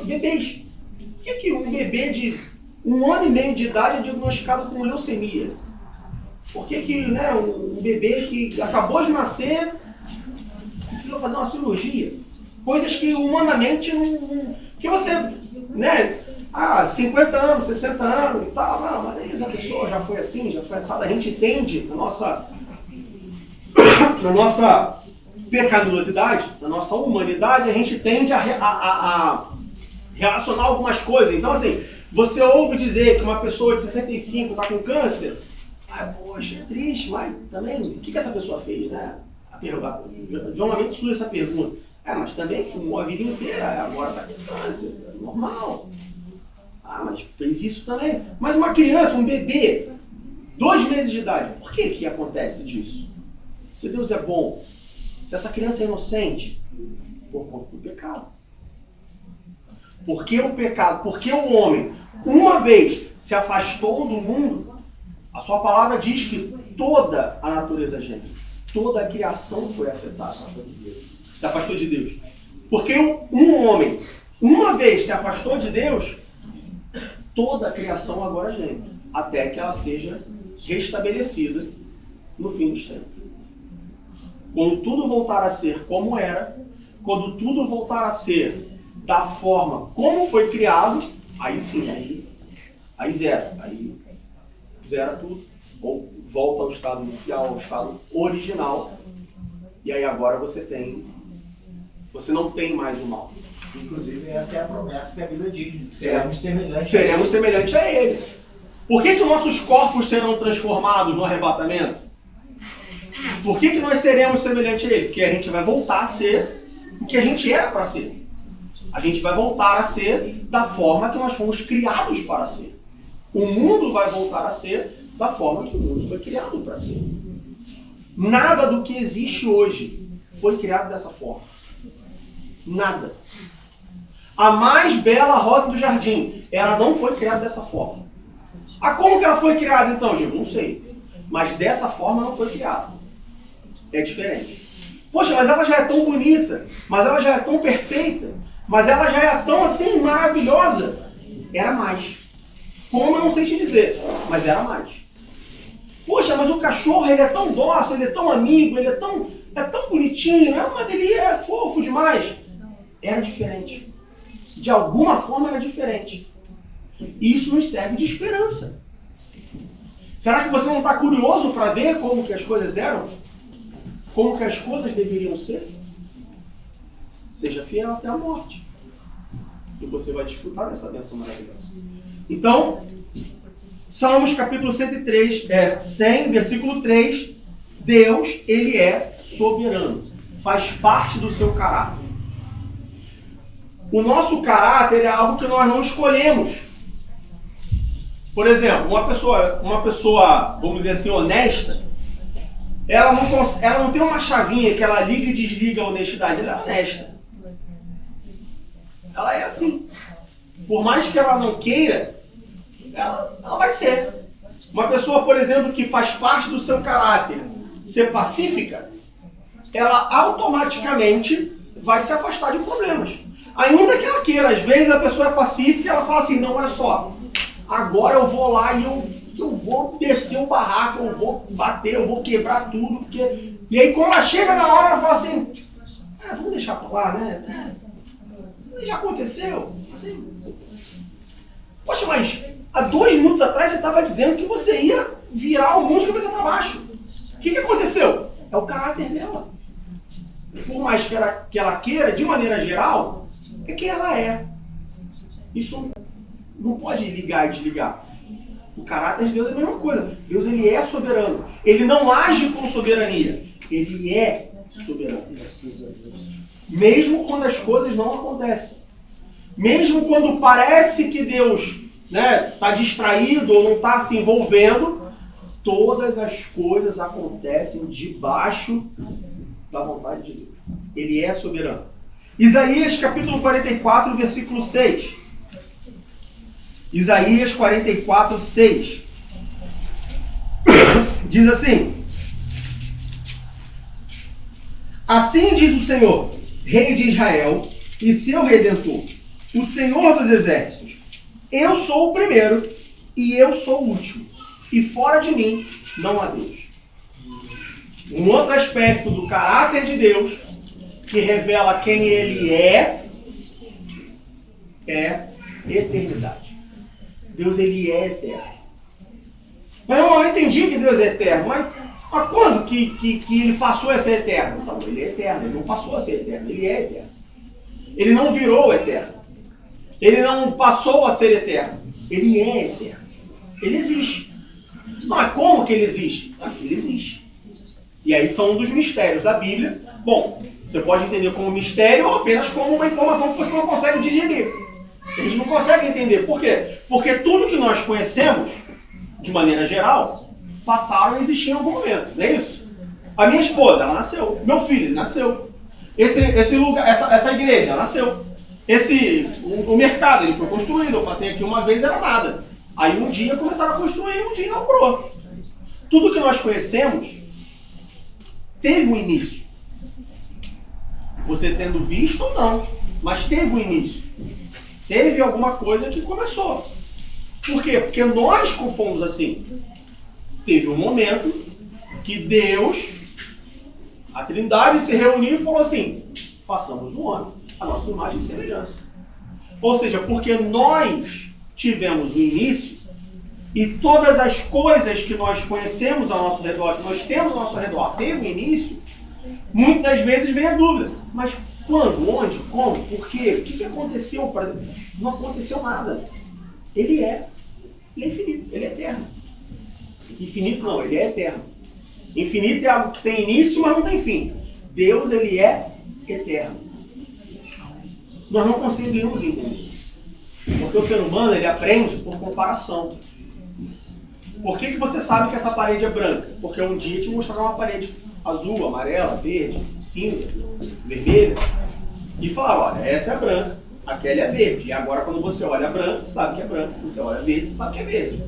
bebês. Por que um bebê de 1 ano e meio de idade é diagnosticado com leucemia? Por que né, um bebê que acabou de nascer precisa fazer uma cirurgia? Coisas que humanamente não... Porque você, né, 50 anos, 60 anos e tal, não, mas a pessoa já foi assim, já foi assada. A gente entende na nossa pecaminosidade, na nossa humanidade, a gente tende a relacionar algumas coisas. Então, assim, você ouve dizer que uma pessoa de 65 está com câncer, poxa, é triste, mas também, o que essa pessoa fez, né? Normalmente surge essa pergunta. Mas também fumou a vida inteira, agora está com câncer, é normal. Mas fez isso também. Mas uma criança, um bebê, 2 meses de idade, por que acontece disso? Se Deus é bom, se essa criança é inocente, por conta do pecado. Por que o pecado? Porque o homem, uma vez se afastou do mundo, a sua palavra diz que toda a natureza geme, toda a criação foi afetada. Se afastou de Deus. Porque um homem, uma vez se afastou de Deus, toda a criação agora geme, até que ela seja restabelecida no fim dos tempos. Quando tudo voltar a ser como era, quando tudo voltar a ser da forma como foi criado, aí sim, aí zera. Aí zera tudo, ou volta ao estado inicial, ao estado original, e aí agora você não tem mais o mal. Inclusive, essa é a promessa que a Bíblia diz. Seremos semelhantes a Ele. Por que nossos corpos serão transformados no arrebatamento? Por que nós seremos semelhantes a Ele? Porque a gente vai voltar a ser o que a gente era para ser. A gente vai voltar a ser da forma que nós fomos criados para ser. O mundo vai voltar a ser da forma que o mundo foi criado para ser. Nada do que existe hoje foi criado dessa forma. Nada. A mais bela rosa do jardim, ela não foi criada dessa forma. Ah, como que ela foi criada então, Diego? Não sei. Mas dessa forma não foi criada. É diferente. Poxa, mas ela já é tão bonita, mas ela já é tão perfeita, mas ela já é tão assim maravilhosa. Era mais. Como eu não sei te dizer, mas era mais. Poxa, mas o cachorro ele é tão dócil, ele é tão amigo, ele é tão bonitinho, mas ele é fofo demais. Era diferente. De alguma forma era diferente. E isso nos serve de esperança. Será que você não está curioso para ver como que as coisas eram? Como que as coisas deveriam ser? Seja fiel até a morte. E você vai desfrutar dessa bênção maravilhosa. Então, Salmos capítulo 103, 100, versículo 3. Deus, ele é soberano. Faz parte do seu caráter. O nosso caráter é algo que nós não escolhemos. Por exemplo, uma pessoa, vamos dizer assim, honesta, ela não tem uma chavinha que ela liga e desliga a honestidade. Ela é honesta. Ela é assim. Por mais que ela não queira, ela vai ser. Uma pessoa, por exemplo, que faz parte do seu caráter ser pacífica, ela automaticamente vai se afastar de problemas. Ainda que ela queira, às vezes a pessoa é pacífica e ela fala assim, não, olha só, agora eu vou lá e eu vou descer o barraco, eu vou bater, eu vou quebrar tudo, porque... E aí quando ela chega na hora, ela fala assim, vamos deixar pra lá, né? Já aconteceu. Assim, poxa, mas há 2 minutos atrás você estava dizendo que você ia virar o mundo de cabeça para baixo. O que aconteceu? É o caráter dela. Por mais que ela queira, de maneira geral, é quem ela é. Isso não pode ligar e desligar. O caráter de Deus é a mesma coisa. Deus, ele é soberano. Ele não age com soberania. Ele é soberano. Mesmo quando as coisas não acontecem. Mesmo quando parece que Deus está distraído ou não está se envolvendo, todas as coisas acontecem debaixo da vontade de Deus. Ele é soberano. Isaías capítulo 44, versículo 6. Isaías 44, 6. Diz assim: assim diz o Senhor, Rei de Israel e seu Redentor, o Senhor dos Exércitos: eu sou o primeiro e eu sou o último, e fora de mim não há Deus. Um outro aspecto do caráter de Deus, que revela quem ele é eternidade. Deus, ele é eterno. Mas eu entendi que Deus é eterno, mas quando que ele passou a ser eterno? Então, ele é eterno, ele não passou a ser eterno, ele é eterno. Ele não virou eterno. Ele não passou a ser eterno. Ele é eterno. Ele existe. Mas como que ele existe? Ele existe. E aí são um dos mistérios da Bíblia. Bom, você pode entender como mistério ou apenas como uma informação que você não consegue digerir. Eles não conseguem entender. Por quê? Porque tudo que nós conhecemos, de maneira geral, passaram a existir em algum momento. Não é isso? A minha esposa, ela nasceu. Meu filho, ele nasceu. Esse lugar, essa igreja, ela nasceu. O mercado, ele foi construído. Eu passei aqui uma vez, era nada. Aí um dia começaram a construir, um dia inaugurou. Tudo que nós conhecemos teve um início. Você tendo visto ou não, mas teve um início. Teve alguma coisa que começou. Por quê? Porque nós fomos assim. Teve um momento que Deus, a Trindade, se reuniu e falou assim: façamos o homem, a nossa imagem e semelhança. Ou seja, porque nós tivemos o início e todas as coisas que nós conhecemos ao nosso redor, que nós temos ao nosso redor, teve um início, muitas vezes vem a dúvida. Mas quando, onde, como, por quê? O que aconteceu? Não aconteceu nada. Ele é infinito, ele é eterno. Infinito não, ele é eterno. Infinito é algo que tem início, mas não tem fim. Deus, ele é eterno. nós não conseguimos entender. Porque o ser humano, ele aprende por comparação. Por que você sabe que essa parede é branca? Porque um dia te mostraram uma parede azul, amarela, verde, cinza, vermelha. E falaram, olha, essa é a branca, aquela é a verde. E agora quando você olha a branca, você sabe que é branca. Se você olha a verde, você sabe que é verde.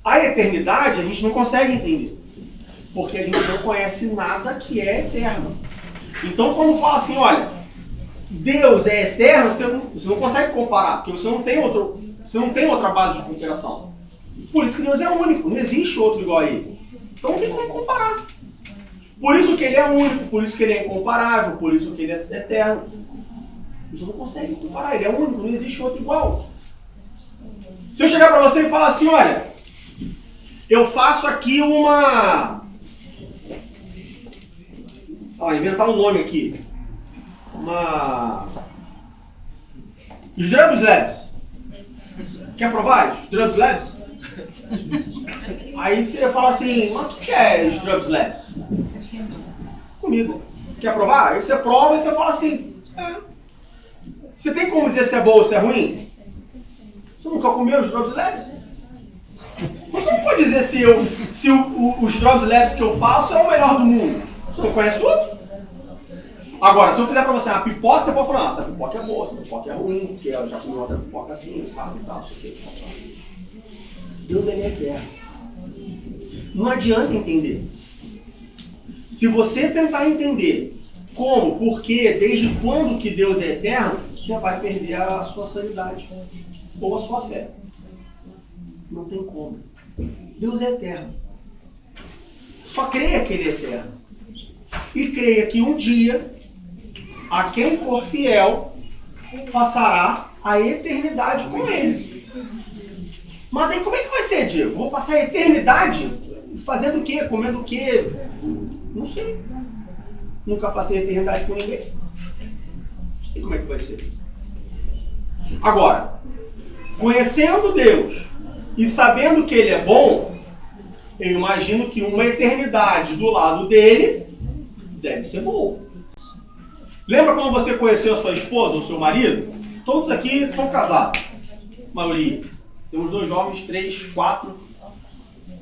A eternidade a gente não consegue entender. Porque a gente não conhece nada que é eterno. Então quando fala assim, olha, Deus é eterno, você não consegue comparar, porque você não tem outra base de comparação. Por isso que Deus é único, não existe outro igual a Ele. Então não tem como comparar. Por isso que Ele é único, por isso que Ele é incomparável, por isso que Ele é eterno. Você não consegue comparar, Ele é único, não existe outro igual. Se eu chegar para você e falar assim, olha, eu faço aqui inventar um nome aqui. Os Drums Labs. Quer provar os Drums Labs? Aí você fala assim, mas o que é os Drums Labs? Comida. Quer provar? Aí você prova e você fala assim, você tem como dizer se é bom ou se é ruim? Você nunca comeu os Drums Labs? Você não pode dizer se os Drums Labs que eu faço é o melhor do mundo. Você não conhece outro? Agora, se eu fizer pra você uma pipoca, você pode falar, essa pipoca é boa, essa pipoca é ruim, porque eu já comi outra pipoca assim, sabe, e tal, não sei o que. Deus, ele é eterno. Não adianta entender. Se você tentar entender como, porquê, desde quando que Deus é eterno, você vai perder a sua sanidade ou a sua fé. Não tem como. Deus é eterno. Só creia que ele é eterno. E creia que um dia, a quem for fiel, passará a eternidade com ele. Mas aí como é que vai ser, Diego? Vou passar a eternidade fazendo o quê? Comendo o quê? Não sei. Nunca passei a eternidade com ninguém. Não sei como é que vai ser. Agora, conhecendo Deus e sabendo que Ele é bom, eu imagino que uma eternidade do lado dele deve ser bom. Lembra quando você conheceu a sua esposa ou seu marido? Todos aqui são casados. A maioria. Temos 2 jovens, 3, 4.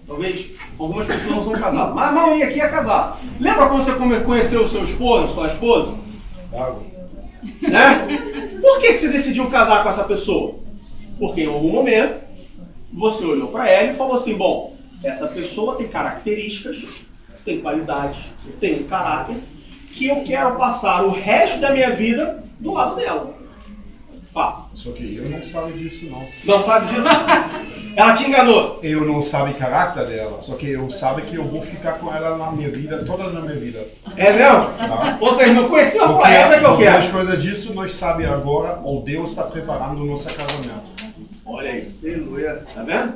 Talvez algumas pessoas não são casadas. Mas a maioria aqui é casada. Lembra quando você conheceu o seu esposo, sua esposa? Né? Por que você decidiu casar com essa pessoa? Porque em algum momento você olhou para ela e falou assim, bom, essa pessoa tem características, tem qualidades, tem um caráter, que eu quero passar o resto da minha vida do lado dela. Só que eu não sabe disso, não. Não sabe disso? Ela te enganou. Eu não sabe o caráter dela, só que eu sabe que eu vou ficar com ela na minha vida, toda na minha vida. É mesmo? Tá? Ou seja, não conhecia, eu falei, essa que eu quero. Algumas coisas disso nós sabemos agora, ou Deus está preparando o nosso casamento. Olha aí, aleluia, tá vendo?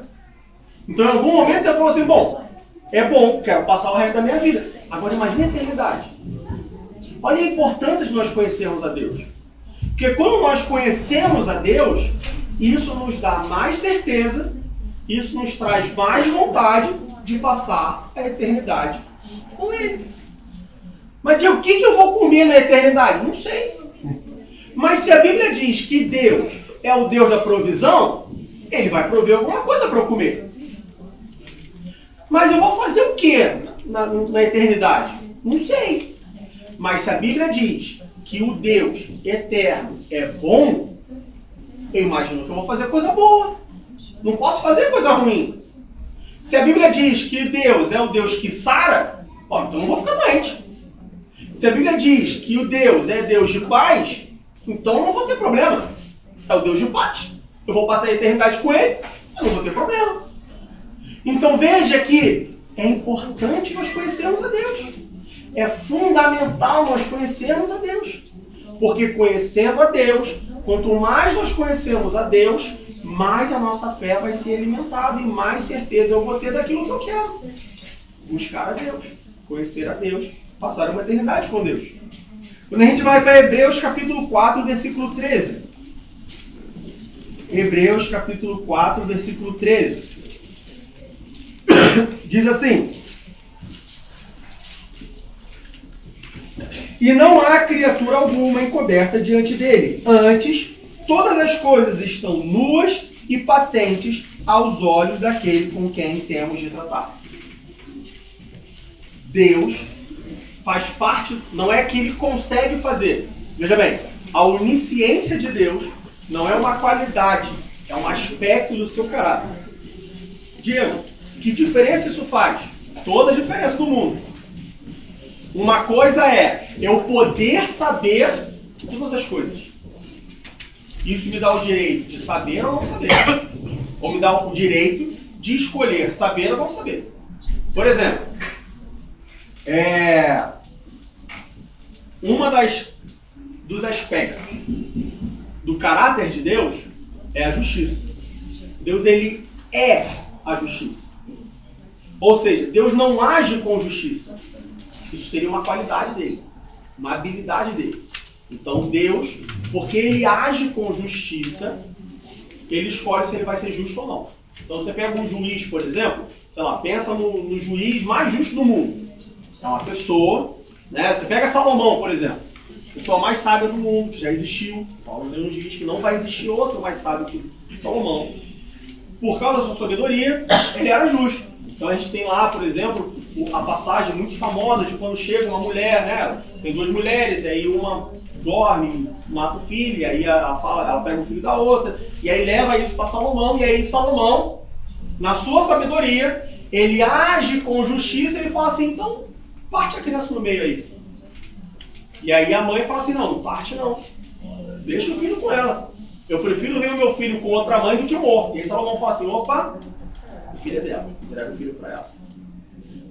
Então em algum momento você falou assim, bom, é bom, quero passar o resto da minha vida. Agora imagine a eternidade. Olha a importância de nós conhecermos a Deus. Porque quando nós conhecemos a Deus, isso nos dá mais certeza, isso nos traz mais vontade de passar a eternidade com Ele. Mas Diego, o que eu vou comer na eternidade? Não sei. Mas se a Bíblia diz que Deus é o Deus da provisão, Ele vai prover alguma coisa para eu comer. Mas eu vou fazer o que na eternidade? Não sei. Mas se a Bíblia diz que o Deus eterno é bom, eu imagino que eu vou fazer coisa boa. Não posso fazer coisa ruim. Se a Bíblia diz que Deus é o Deus que sara, então eu não vou ficar doente. Se a Bíblia diz que o Deus é Deus de paz, então eu não vou ter problema. É o Deus de paz. Eu vou passar a eternidade com Ele, eu não vou ter problema. Então veja que é importante nós conhecermos a Deus. É fundamental nós conhecermos a Deus. Porque conhecendo a Deus, quanto mais nós conhecemos a Deus, mais a nossa fé vai ser alimentada e mais certeza eu vou ter daquilo que eu quero. Buscar a Deus, conhecer a Deus, passar uma eternidade com Deus. Quando a gente vai para Hebreus capítulo 4, versículo 13. Hebreus capítulo 4, versículo 13. Diz assim: E não há criatura alguma encoberta diante dele. Antes, todas as coisas estão nuas e patentes aos olhos daquele com quem temos de tratar. Deus faz parte, não é que ele consegue fazer. Veja bem, a onisciência de Deus não é uma qualidade, é um aspecto do seu caráter. Diego, que diferença isso faz? Toda a diferença do mundo. Uma coisa é eu poder saber todas as coisas. Isso me dá o direito de saber ou não saber. Ou me dá o direito de escolher saber ou não saber. Por exemplo, dos aspectos do caráter de Deus é a justiça. Deus, ele é a justiça. Ou seja, Deus não age com justiça. Isso seria uma qualidade dele, uma habilidade dele. Então Deus, porque ele age com justiça, ele escolhe se ele vai ser justo ou não. Então você pega um juiz, por exemplo, sei lá, pensa no juiz mais justo do mundo. É uma pessoa, né? Você pega Salomão, por exemplo, a pessoa mais sábia do mundo, que já existiu. Paulo nos diz que não vai existir outro mais sábio que Salomão. Por causa da sua sabedoria, ele era justo. Então a gente tem lá, por exemplo, a passagem muito famosa de quando chega uma mulher, né? Tem duas mulheres, e aí uma dorme, mata o filho, e aí ela pega o filho da outra, e aí leva isso para Salomão, e aí Salomão, na sua sabedoria, ele age com justiça, e ele fala assim, então, parte a criança no meio aí. E aí a mãe fala assim, não parte não. Deixa o filho com ela. Eu prefiro ver o meu filho com outra mãe do que morto. E aí Salomão fala assim, opa, o filho é dela, entrega o filho para ela.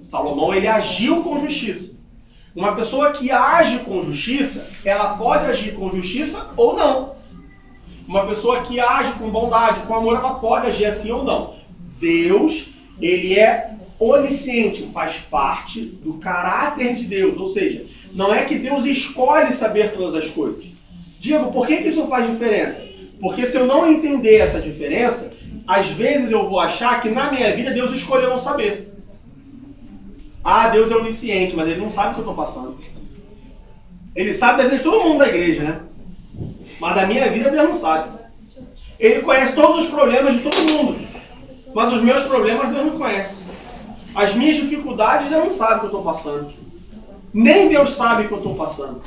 Salomão, ele agiu com justiça. Uma pessoa que age com justiça, ela pode agir com justiça ou não. Uma pessoa que age com bondade, com amor, ela pode agir assim ou não. Deus, ele é onisciente, faz parte do caráter de Deus. Ou seja, não é que Deus escolhe saber todas as coisas. Diego, por que isso faz diferença? Porque se eu não entender essa diferença, às vezes eu vou achar que na minha vida Deus escolheu não saber. Ah, Deus é onisciente, mas ele não sabe o que eu estou passando. Ele sabe da vida de todo mundo da igreja, né? Mas da minha vida Deus não sabe. Ele conhece todos os problemas de todo mundo. Mas os meus problemas Deus não conhece. As minhas dificuldades Deus não sabe o que eu estou passando. Nem Deus sabe o que eu estou passando.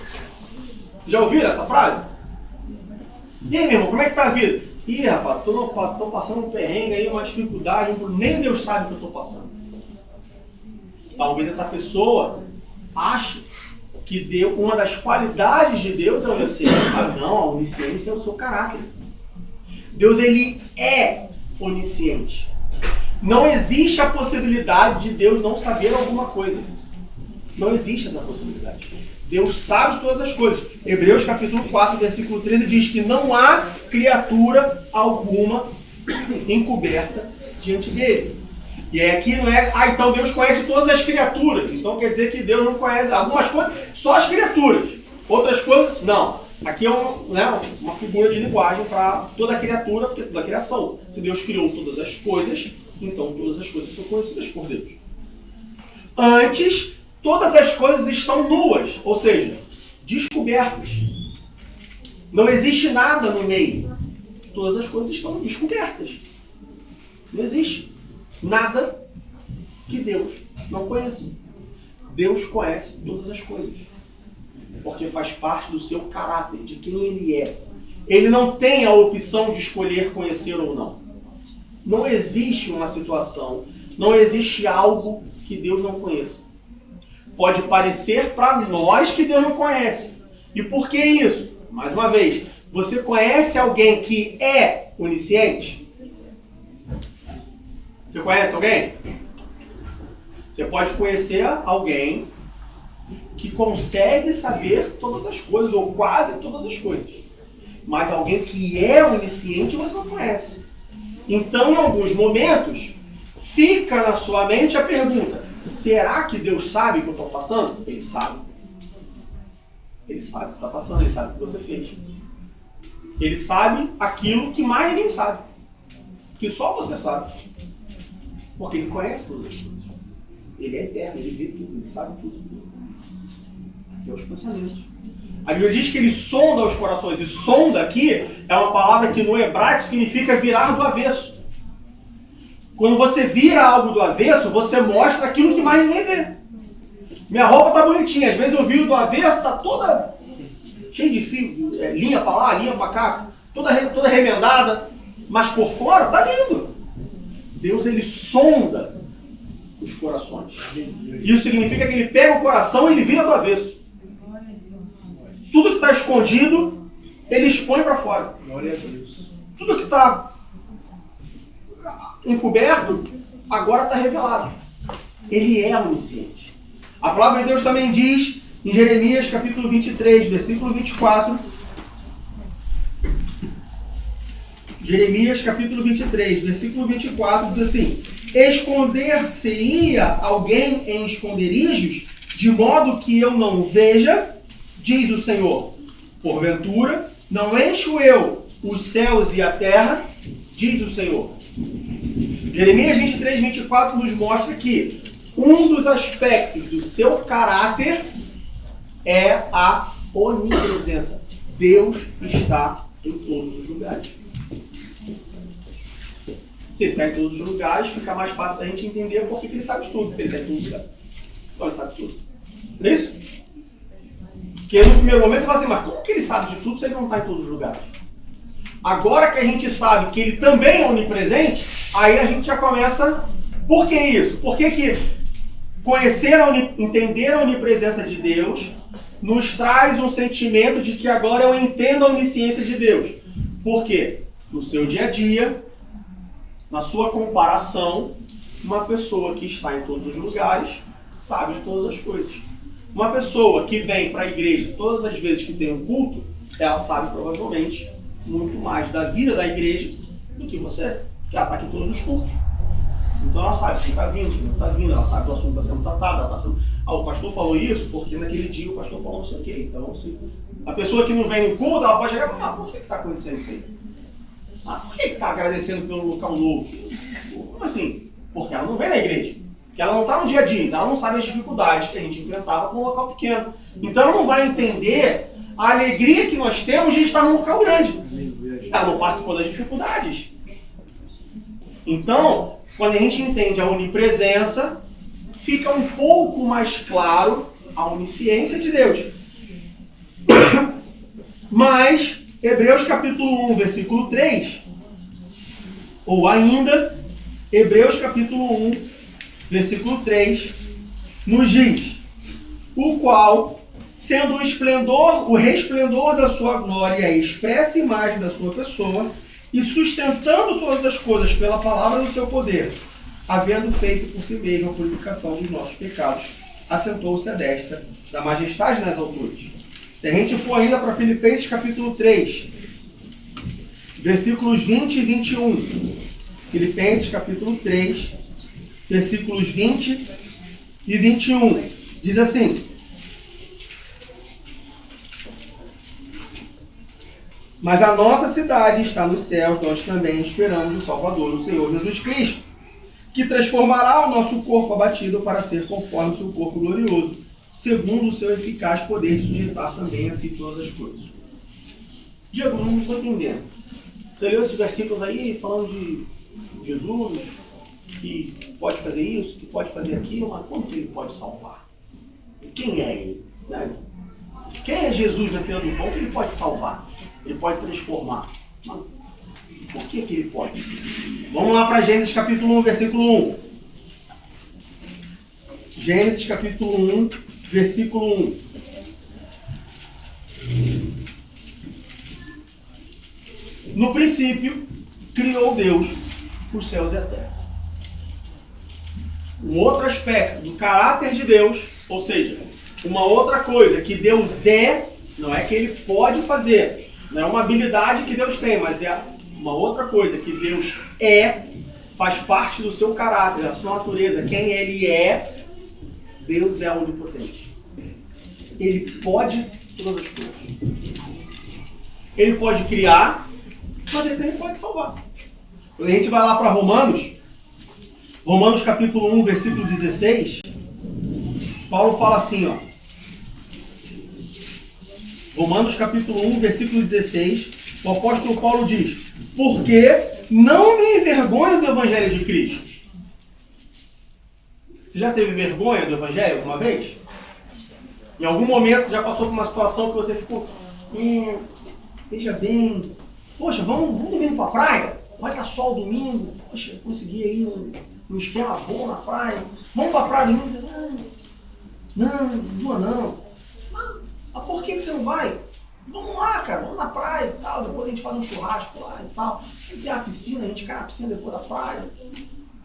Já ouviram essa frase? E aí, meu irmão, como é que tá a vida? Ih, rapaz, tô passando um perrengue aí, uma dificuldade, nem Deus sabe o que eu estou passando. Talvez essa pessoa ache que uma das qualidades de Deus é a onisciência. Ah, não, a onisciência é o seu caráter. Deus, ele é onisciente. Não existe a possibilidade de Deus não saber alguma coisa. Não existe essa possibilidade. Deus sabe de todas as coisas. Hebreus capítulo 4, versículo 13 diz que não há criatura alguma encoberta diante dele. E aí aqui não é, então Deus conhece todas as criaturas. Então quer dizer que Deus não conhece algumas coisas, só as criaturas. Outras coisas, não. Aqui é uma figura de linguagem para toda a criatura, porque toda a criação. Se Deus criou todas as coisas, então todas as coisas são conhecidas por Deus. Antes, todas as coisas estão nuas, ou seja, descobertas. Não existe nada no meio. Todas as coisas estão descobertas. Não existe nada que Deus não conheça. Deus conhece todas as coisas. Porque faz parte do seu caráter, de quem ele é. Ele não tem a opção de escolher conhecer ou não. Não existe uma situação, não existe algo que Deus não conheça. Pode parecer para nós que Deus não conhece. E por que isso? Mais uma vez, você conhece alguém que é onisciente? Você conhece alguém? Você pode conhecer alguém que consegue saber todas as coisas, ou quase todas as coisas. Mas alguém que é onisciente você não conhece. Então, em alguns momentos, fica na sua mente a pergunta: será que Deus sabe o que eu estou passando? Ele sabe. Ele sabe o que você está passando, ele sabe o que você fez. Ele sabe aquilo que mais ninguém sabe. Que só você sabe. Porque ele conhece todas as coisas. Ele é eterno, ele vê tudo, ele sabe tudo. que é os pensamentos. A Bíblia diz que ele sonda os corações. E sonda aqui é uma palavra que no hebraico significa virar do avesso. Quando você vira algo do avesso, você mostra aquilo que mais ninguém vê. Minha roupa tá bonitinha. Às vezes eu viro do avesso, tá toda cheia de fio, linha pra lá, linha pra cá, toda remendada. Mas por fora tá lindo. Deus, ele sonda os corações. Isso significa que ele pega o coração e ele vira do avesso. Tudo que está escondido, ele expõe para fora. Glória a Deus. Tudo que está encoberto, agora está revelado. Ele é onisciente. A palavra de Deus também diz, em Jeremias capítulo 23, versículo 24. Jeremias capítulo 23, versículo 24, diz assim: esconder-se-ia alguém em esconderijos, de modo que eu não veja, diz o Senhor. Porventura, não encho eu os céus e a terra, diz o Senhor. Jeremias 23, 24 nos mostra que um dos aspectos do seu caráter é a onipresença. Deus está em todos os lugares. Se ele está em todos os lugares, fica mais fácil da gente entender porque ele sabe de tudo, porque ele está em todos os lugares. Então ele sabe de tudo. Não é isso? Porque no primeiro momento você fala assim, mas como que ele sabe de tudo se ele não está em todos os lugares? Agora que a gente sabe que ele também é onipresente, aí a gente já começa... Por que isso? Por que conhecer, entender a onipresença de Deus nos traz um sentimento de que agora eu entendo a onisciência de Deus? Por quê? No seu dia a dia, na sua comparação, uma pessoa que está em todos os lugares sabe de todas as coisas. Uma pessoa que vem para a igreja todas as vezes que tem um culto, ela sabe provavelmente muito mais da vida da igreja do que você, que ela está aqui em todos os cultos. Então ela sabe quem está vindo, quem não está vindo, ela sabe que o assunto está sendo tratado, ela está sendo... o pastor falou isso porque naquele dia o pastor falou não sei o quê. Então, se a pessoa que não vem no culto, ela pode chegar e falar, por que está acontecendo isso aí? Por que está agradecendo pelo local novo? Como assim? Porque ela não vem na igreja. Porque ela não está no dia a dia, então ela não sabe as dificuldades que a gente enfrentava com um local pequeno. Então ela não vai entender a alegria que nós temos de estar num local grande. Ela não participou das dificuldades. Então, quando a gente entende a onipresença, fica um pouco mais claro a onisciência de Deus. Mas, Hebreus capítulo 1, versículo 3, ou ainda, Hebreus capítulo 1, versículo 3, nos diz: o qual, sendo o esplendor, o resplendor da sua glória e a expressa imagem da sua pessoa, e sustentando todas as coisas pela palavra do seu poder, havendo feito por si mesmo a purificação dos nossos pecados, assentou-se à destra da majestade nas alturas. Se a gente for ainda para Filipenses capítulo 3, versículos 20 e 21. Filipenses capítulo 3, versículos 20 e 21. Diz assim: mas a nossa cidade está nos céus, nós também esperamos o Salvador, o Senhor Jesus Cristo, que transformará o nosso corpo abatido para ser conforme o seu corpo glorioso, segundo o seu eficaz poder de sujeitar também a si todas as coisas. Diego, não estou entendendo. Você leu esses versículos aí falando de Jesus, que pode fazer isso, que pode fazer aquilo, mas como que ele pode salvar? Quem é ele? Quem é Jesus na fila do pão que ele pode salvar? Ele pode transformar. Mas por que ele pode? Vamos lá para Gênesis capítulo 1, versículo 1. Gênesis capítulo 1, versículo 1. No princípio, criou Deus os céus e a terra. Um outro aspecto do caráter de Deus, ou seja, uma outra coisa que Deus é, não é que ele pode fazer, não é uma habilidade que Deus tem, mas é uma outra coisa que Deus é, faz parte do seu caráter, da sua natureza, quem ele é. Deus é onipotente. Ele pode todas as coisas. Ele pode criar, mas ele também pode salvar. Quando a gente vai lá para Romanos capítulo 1, versículo 16, Paulo fala assim, ó: Romanos capítulo 1, versículo 16, o apóstolo Paulo diz: porque não me envergonho do evangelho de Cristo. Você já teve vergonha do evangelho alguma vez? Em algum momento você já passou por uma situação que você ficou, veja bem, poxa, vamos domingo pra praia? Vai estar sol domingo, poxa, eu consegui aí um esquema bom na praia, vamos pra praia domingo? Você vai, não vou não. Mas por que você não vai? Vamos lá, cara, vamos na praia e tal, depois a gente faz um churrasco lá e tal. Tem a piscina, a gente cai na piscina depois da praia.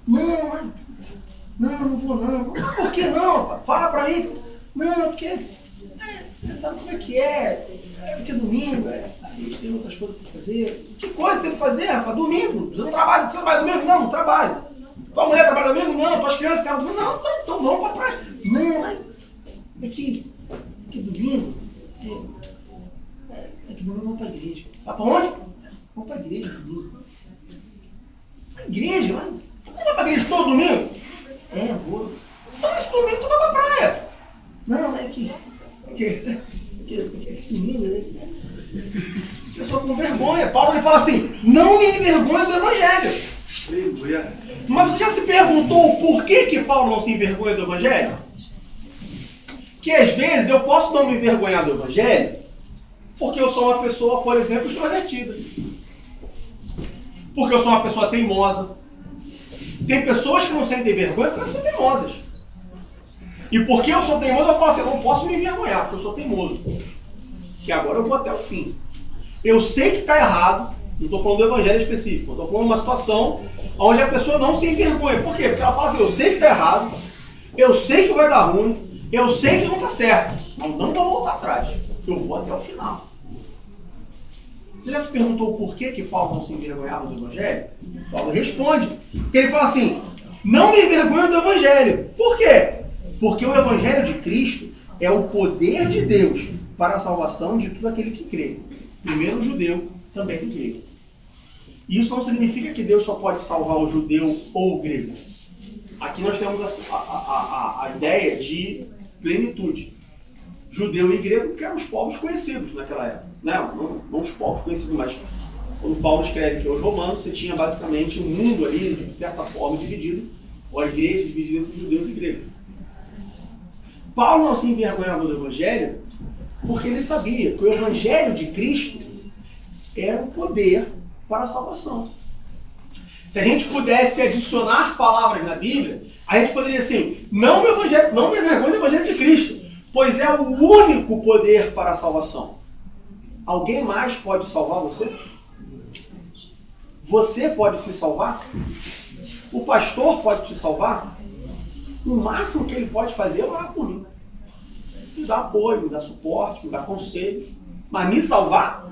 Não vou não. Mas por que não, rapaz? Fala pra mim. Não, porque sabe como é que é? Porque é domingo, aí tem outras coisas pra fazer. Que coisa tem que fazer, rapaz? Domingo. Você não trabalha, você trabalha domingo? Não trabalho. Tua mulher trabalha domingo? Não. Tuas crianças trabalham domingo? Não, então vamos pra praia. Não, mas é que domingo é que domingo vamos pra igreja. Vai pra onde? Vamos pra igreja domingo. Pra igreja, mas não vai pra igreja todo domingo? Vou. Então esse domingo tu vai pra praia. Não, é que domingo, né? Pessoa com vergonha. Paulo ele fala assim: não me envergonha do evangelho. Mas você já se perguntou por que Paulo não se envergonha do evangelho? Que às vezes eu posso não me envergonhar do evangelho porque eu sou uma pessoa, por exemplo, extrovertida. Porque eu sou uma pessoa teimosa. Tem pessoas que não sentem vergonha porque elas são teimosas. E porque eu sou teimoso, eu falo assim: eu não posso me envergonhar porque eu sou teimoso. Que agora eu vou até o fim. Eu sei que está errado, não estou falando do evangelho específico, estou falando de uma situação onde a pessoa não se envergonha. Por quê? Porque ela fala assim: eu sei que está errado, eu sei que vai dar ruim, eu sei que não está certo, mas não vou voltar atrás. Eu vou até o final. Você já se perguntou por que Paulo não se envergonhava do evangelho? Paulo responde. Porque ele fala assim: não me envergonho do evangelho. Por quê? Porque o evangelho de Cristo é o poder de Deus para a salvação de todo aquele que crê. Primeiro o judeu, também o grego. Isso não significa que Deus só pode salvar o judeu ou o grego. Aqui nós temos a ideia de plenitude. Judeu e grego, que eram os povos conhecidos naquela época. Não os povos conhecidos, mas quando Paulo escreve que aos romanos, você tinha basicamente um mundo ali, de certa forma, dividido, ou a igreja dividida entre judeus e gregos. Paulo não se envergonhava do evangelho porque ele sabia que o evangelho de Cristo era o poder para a salvação. Se a gente pudesse adicionar palavras na Bíblia, a gente poderia assim: não me envergonhe do evangelho de Cristo, pois é o único poder para a salvação. Alguém mais pode salvar você? Você pode se salvar? O pastor pode te salvar? O máximo que ele pode fazer é orar por mim. Me dar apoio, me dar suporte, me dar conselhos. Mas me salvar?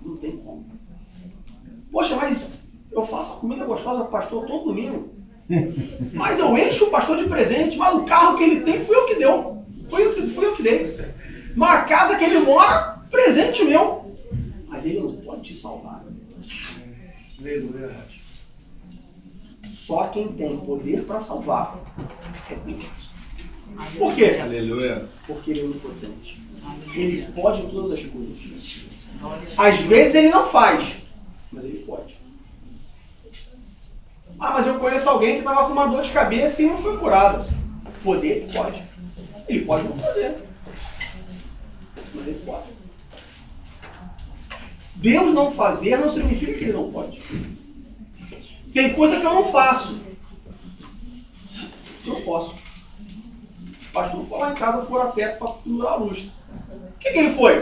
Não tem como. Poxa, mas eu faço a comida gostosa pro pastor todo domingo. Mas eu encho o pastor de presente, mas o carro que ele tem fui eu que deu. Fui eu que dei. Mas a casa que ele mora, presente meu. Mas ele não pode te salvar. Só quem tem poder para salvar é Deus. Por quê? Aleluia. Porque ele é onipotente. Ele pode todas as coisas. Às vezes ele não faz, mas ele pode. Mas eu conheço alguém que estava com uma dor de cabeça e não foi curado. Poder, pode. Ele pode não fazer, mas ele pode. Deus não fazer não significa que ele não pode. Tem coisa que eu não faço. Eu não posso. O pastor foi lá em casa, furar teto para pendurar a luz. O que ele foi?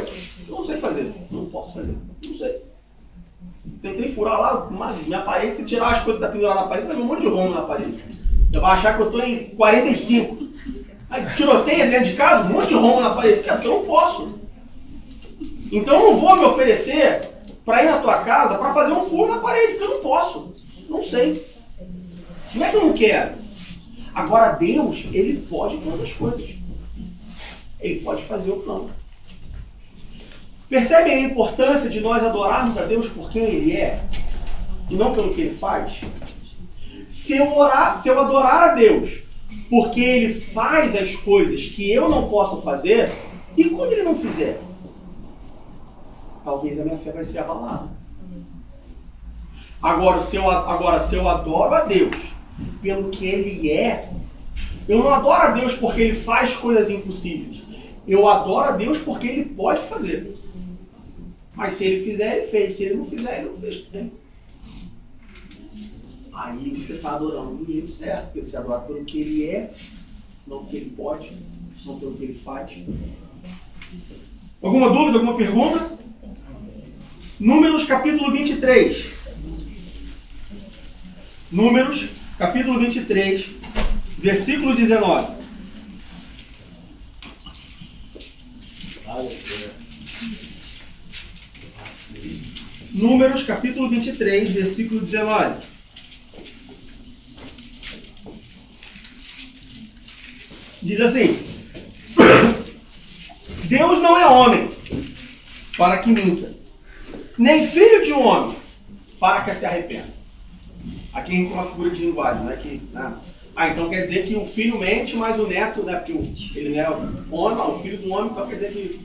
Eu não sei fazer. Não posso fazer. Não sei. Tentei furar lá minha parede. Se tirar as coisas que está pendurada na parede, vai ver um monte de rombo na parede. Você vai achar que eu estou em 45. Aí tiroteia dentro de casa, um monte de rombo na parede. Porque eu não posso. Então eu não vou me oferecer para ir na tua casa para fazer um furo na parede, porque eu não posso. Não sei. Não é que eu não quero. Agora Deus, ele pode todas as coisas. Ele pode fazer ou não. Percebem a importância de nós adorarmos a Deus por quem ele é e não pelo que ele faz? Se eu adorar a Deus porque ele faz as coisas que eu não posso fazer, e quando ele não fizer? talvez a minha fé vai ser abalada. Agora, se eu adoro a Deus pelo que Ele é, eu não adoro a Deus porque Ele faz coisas impossíveis. Eu adoro a Deus porque Ele pode fazer. Mas se Ele fizer, Ele fez. Se Ele não fizer, Ele não fez também. Aí você está adorando do jeito certo, porque você adora pelo que Ele é, não pelo que Ele pode, não pelo que Ele faz. Alguma dúvida, alguma pergunta? Números capítulo 23. Números capítulo 23, versículo 19. Números capítulo 23, versículo 19. Diz assim: Deus não é homem para que minta, nem filho de um homem para que se arrependa. Aqui a gente tem uma figura de linguagem, né? Então quer dizer que o filho mente, mas o neto, né? Porque ele não é homem, o filho do homem, então quer dizer que...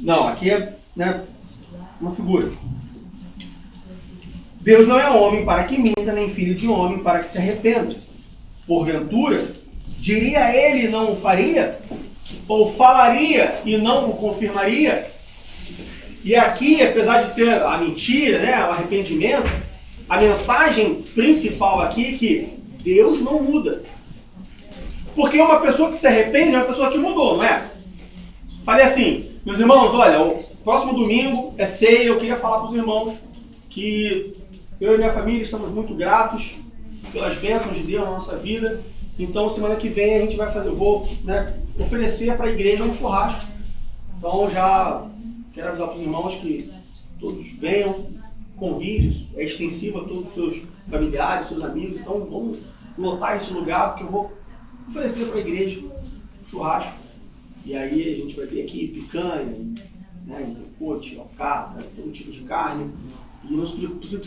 Não, aqui é, né, uma figura. Deus não é homem para que minta, nem filho de homem para que se arrependa. Porventura, diria ele e não o faria? Ou falaria e não o confirmaria? E aqui, apesar de ter a mentira, né, o arrependimento, a mensagem principal aqui é que Deus não muda. Porque uma pessoa que se arrepende é uma pessoa que mudou, não é? Falei assim, meus irmãos, olha, o próximo domingo é ceia, eu queria falar para os irmãos que eu e minha família estamos muito gratos pelas bênçãos de Deus na nossa vida. Então, semana que vem a gente vai fazer, eu vou, né, oferecer para a igreja um churrasco. Então, já quero avisar para os irmãos que todos venham, convite, é extensivo a todos os seus familiares, seus amigos. Então, vamos lotar esse lugar, porque eu vou oferecer para a igreja um churrasco. E aí a gente vai ter aqui picanha, né, entrecote, alcatra, todo tipo de carne. E não precisa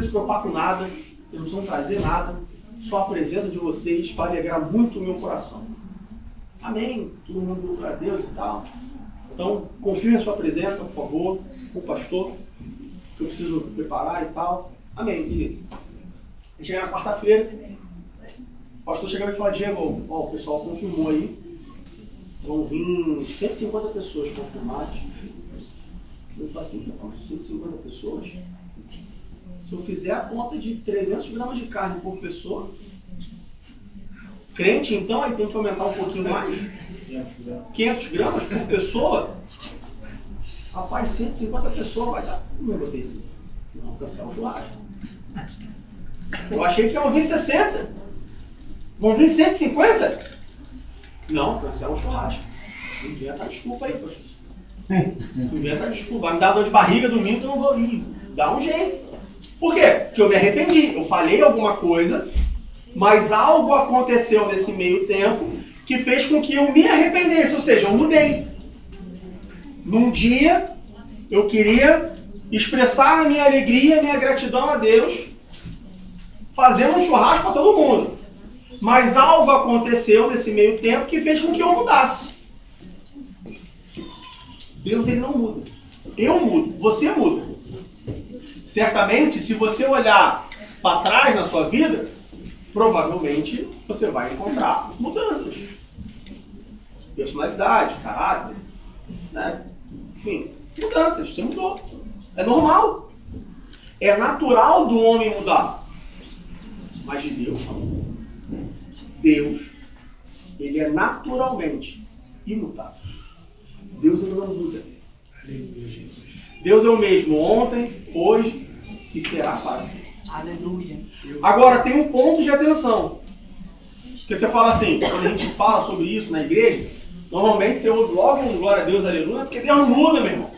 se preocupar com nada, vocês não precisam trazer nada. Só a presença de vocês vai alegrar muito o meu coração. Amém? Todo mundo louva a Deus e tal. Então, confie na sua presença, por favor, com o pastor, que eu preciso preparar e tal. Amém, beleza. A gente chega na quarta-feira, o pastor chegava e falava: Diego, ó, o pessoal confirmou aí, vão vir 150 pessoas confirmadas. Eu falo assim: 150 pessoas? Se eu fizer a conta de 300 gramas de carne por pessoa, crente então, aí tem que aumentar um pouquinho mais, 500 gramas por pessoa. Rapaz, 150 pessoas vai dar. Como eu botei? Não, cancelar o churrasco. Eu achei que iam vir 60. Vão vir 150? Não, cancela o churrasco. Inventa a desculpa aí, pastor. Inventa a desculpa. Vai me dar dor de barriga domingo, eu não vou ir. Dá um jeito. Por quê? Porque eu me arrependi. Eu falei alguma coisa, mas algo aconteceu nesse meio tempo que fez com que eu me arrependesse. Ou seja, eu mudei. Num dia, eu queria expressar a minha alegria, a minha gratidão a Deus, fazendo um churrasco para todo mundo. Mas algo aconteceu nesse meio tempo que fez com que eu mudasse. Deus, ele não muda. Eu mudo, você muda. Certamente, se você olhar para trás na sua vida, provavelmente você vai encontrar mudanças. Personalidade, caráter, né? Enfim, mudanças, você mudou. É normal. É natural do homem mudar. Mas de Deus não. Deus, ele é naturalmente imutável. Deus, ele não muda. Deus é o mesmo ontem, hoje e será para sempre. Aleluia. Agora, tem um ponto de atenção. Porque você fala assim, quando a gente fala sobre isso na igreja, normalmente você ouve logo um glória a Deus, aleluia, porque Deus não muda, meu irmão.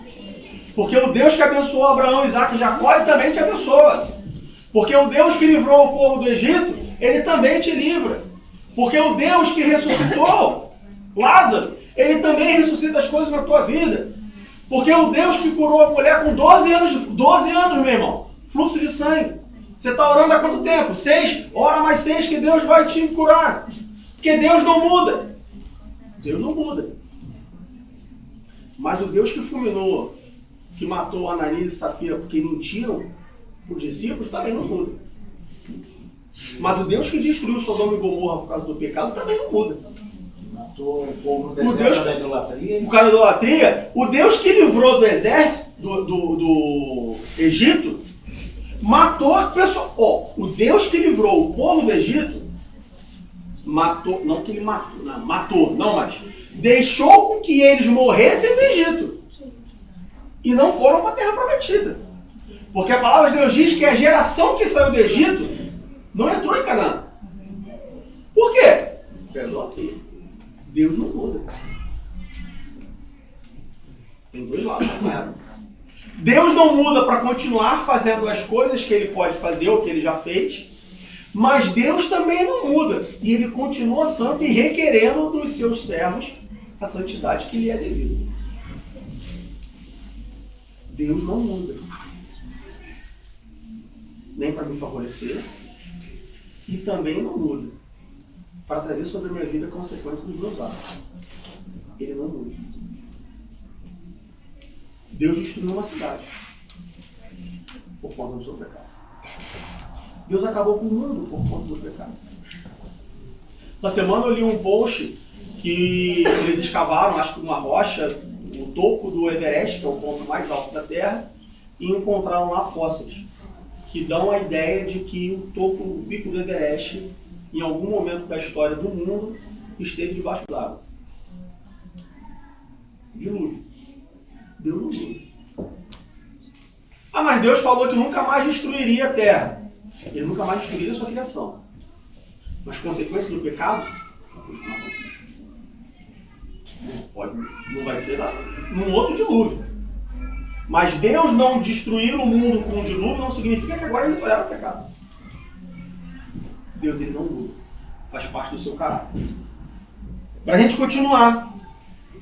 Porque o Deus que abençoou Abraão, Isaac e Jacó, ele também te abençoa. Porque o Deus que livrou o povo do Egito, ele também te livra. Porque o Deus que ressuscitou Lázaro, ele também ressuscita as coisas na tua vida. Porque o Deus que curou a mulher com 12 anos, meu irmão, fluxo de sangue. Você está orando há quanto tempo? 6? Ora mais 6 que Deus vai te curar. Porque Deus não muda. Deus não muda. Mas o Deus que fulminou que matou Ananias e Safira porque mentiram para os discípulos também não muda. Mas o Deus que destruiu Sodoma e Gomorra por causa do pecado também não muda. Matou o povo no Deus- deserto da idolatria. Por causa da idolatria, o Deus que livrou do exército, do Egito, matou a pessoa. Ó, o Deus que livrou o povo do Egito, matou, não que ele matou, não, mas deixou com que eles morressem no Egito. E não foram para a terra prometida. Porque a palavra de Deus diz que a geração que saiu do Egito não entrou em Canaã. Por quê? Perdoa aqui. Deus não muda. Tem dois lados, não é? Deus não muda para continuar fazendo as coisas que ele pode fazer ou que ele já fez, mas Deus também não muda. E ele continua santo e requerendo dos seus servos a santidade que lhe é devida. Deus não muda. Nem para me favorecer, e também não muda para trazer sobre a minha vida consequências dos meus atos. Ele não muda. Deus destruiu uma cidade por conta do seu pecado. Deus acabou com o mundo por conta do pecado. Essa semana eu li um post que eles escavaram, acho que uma rocha, o topo do Everest, que é o ponto mais alto da Terra, e encontraram lá fósseis que dão a ideia de que o topo, o pico do Everest, em algum momento da história do mundo, esteve debaixo d'água. Dilúvio. Deus não muda. Ah, mas Deus falou que nunca mais destruiria a terra. Ele nunca mais destruiria a sua criação. Mas consequência do pecado, continua acontecendo. Não vai ser lá, num outro dilúvio. Mas Deus não destruir o mundo com um dilúvio não significa que agora ele tolera o pecado. Deus ele não muda. Faz parte do seu caráter. Para a gente continuar,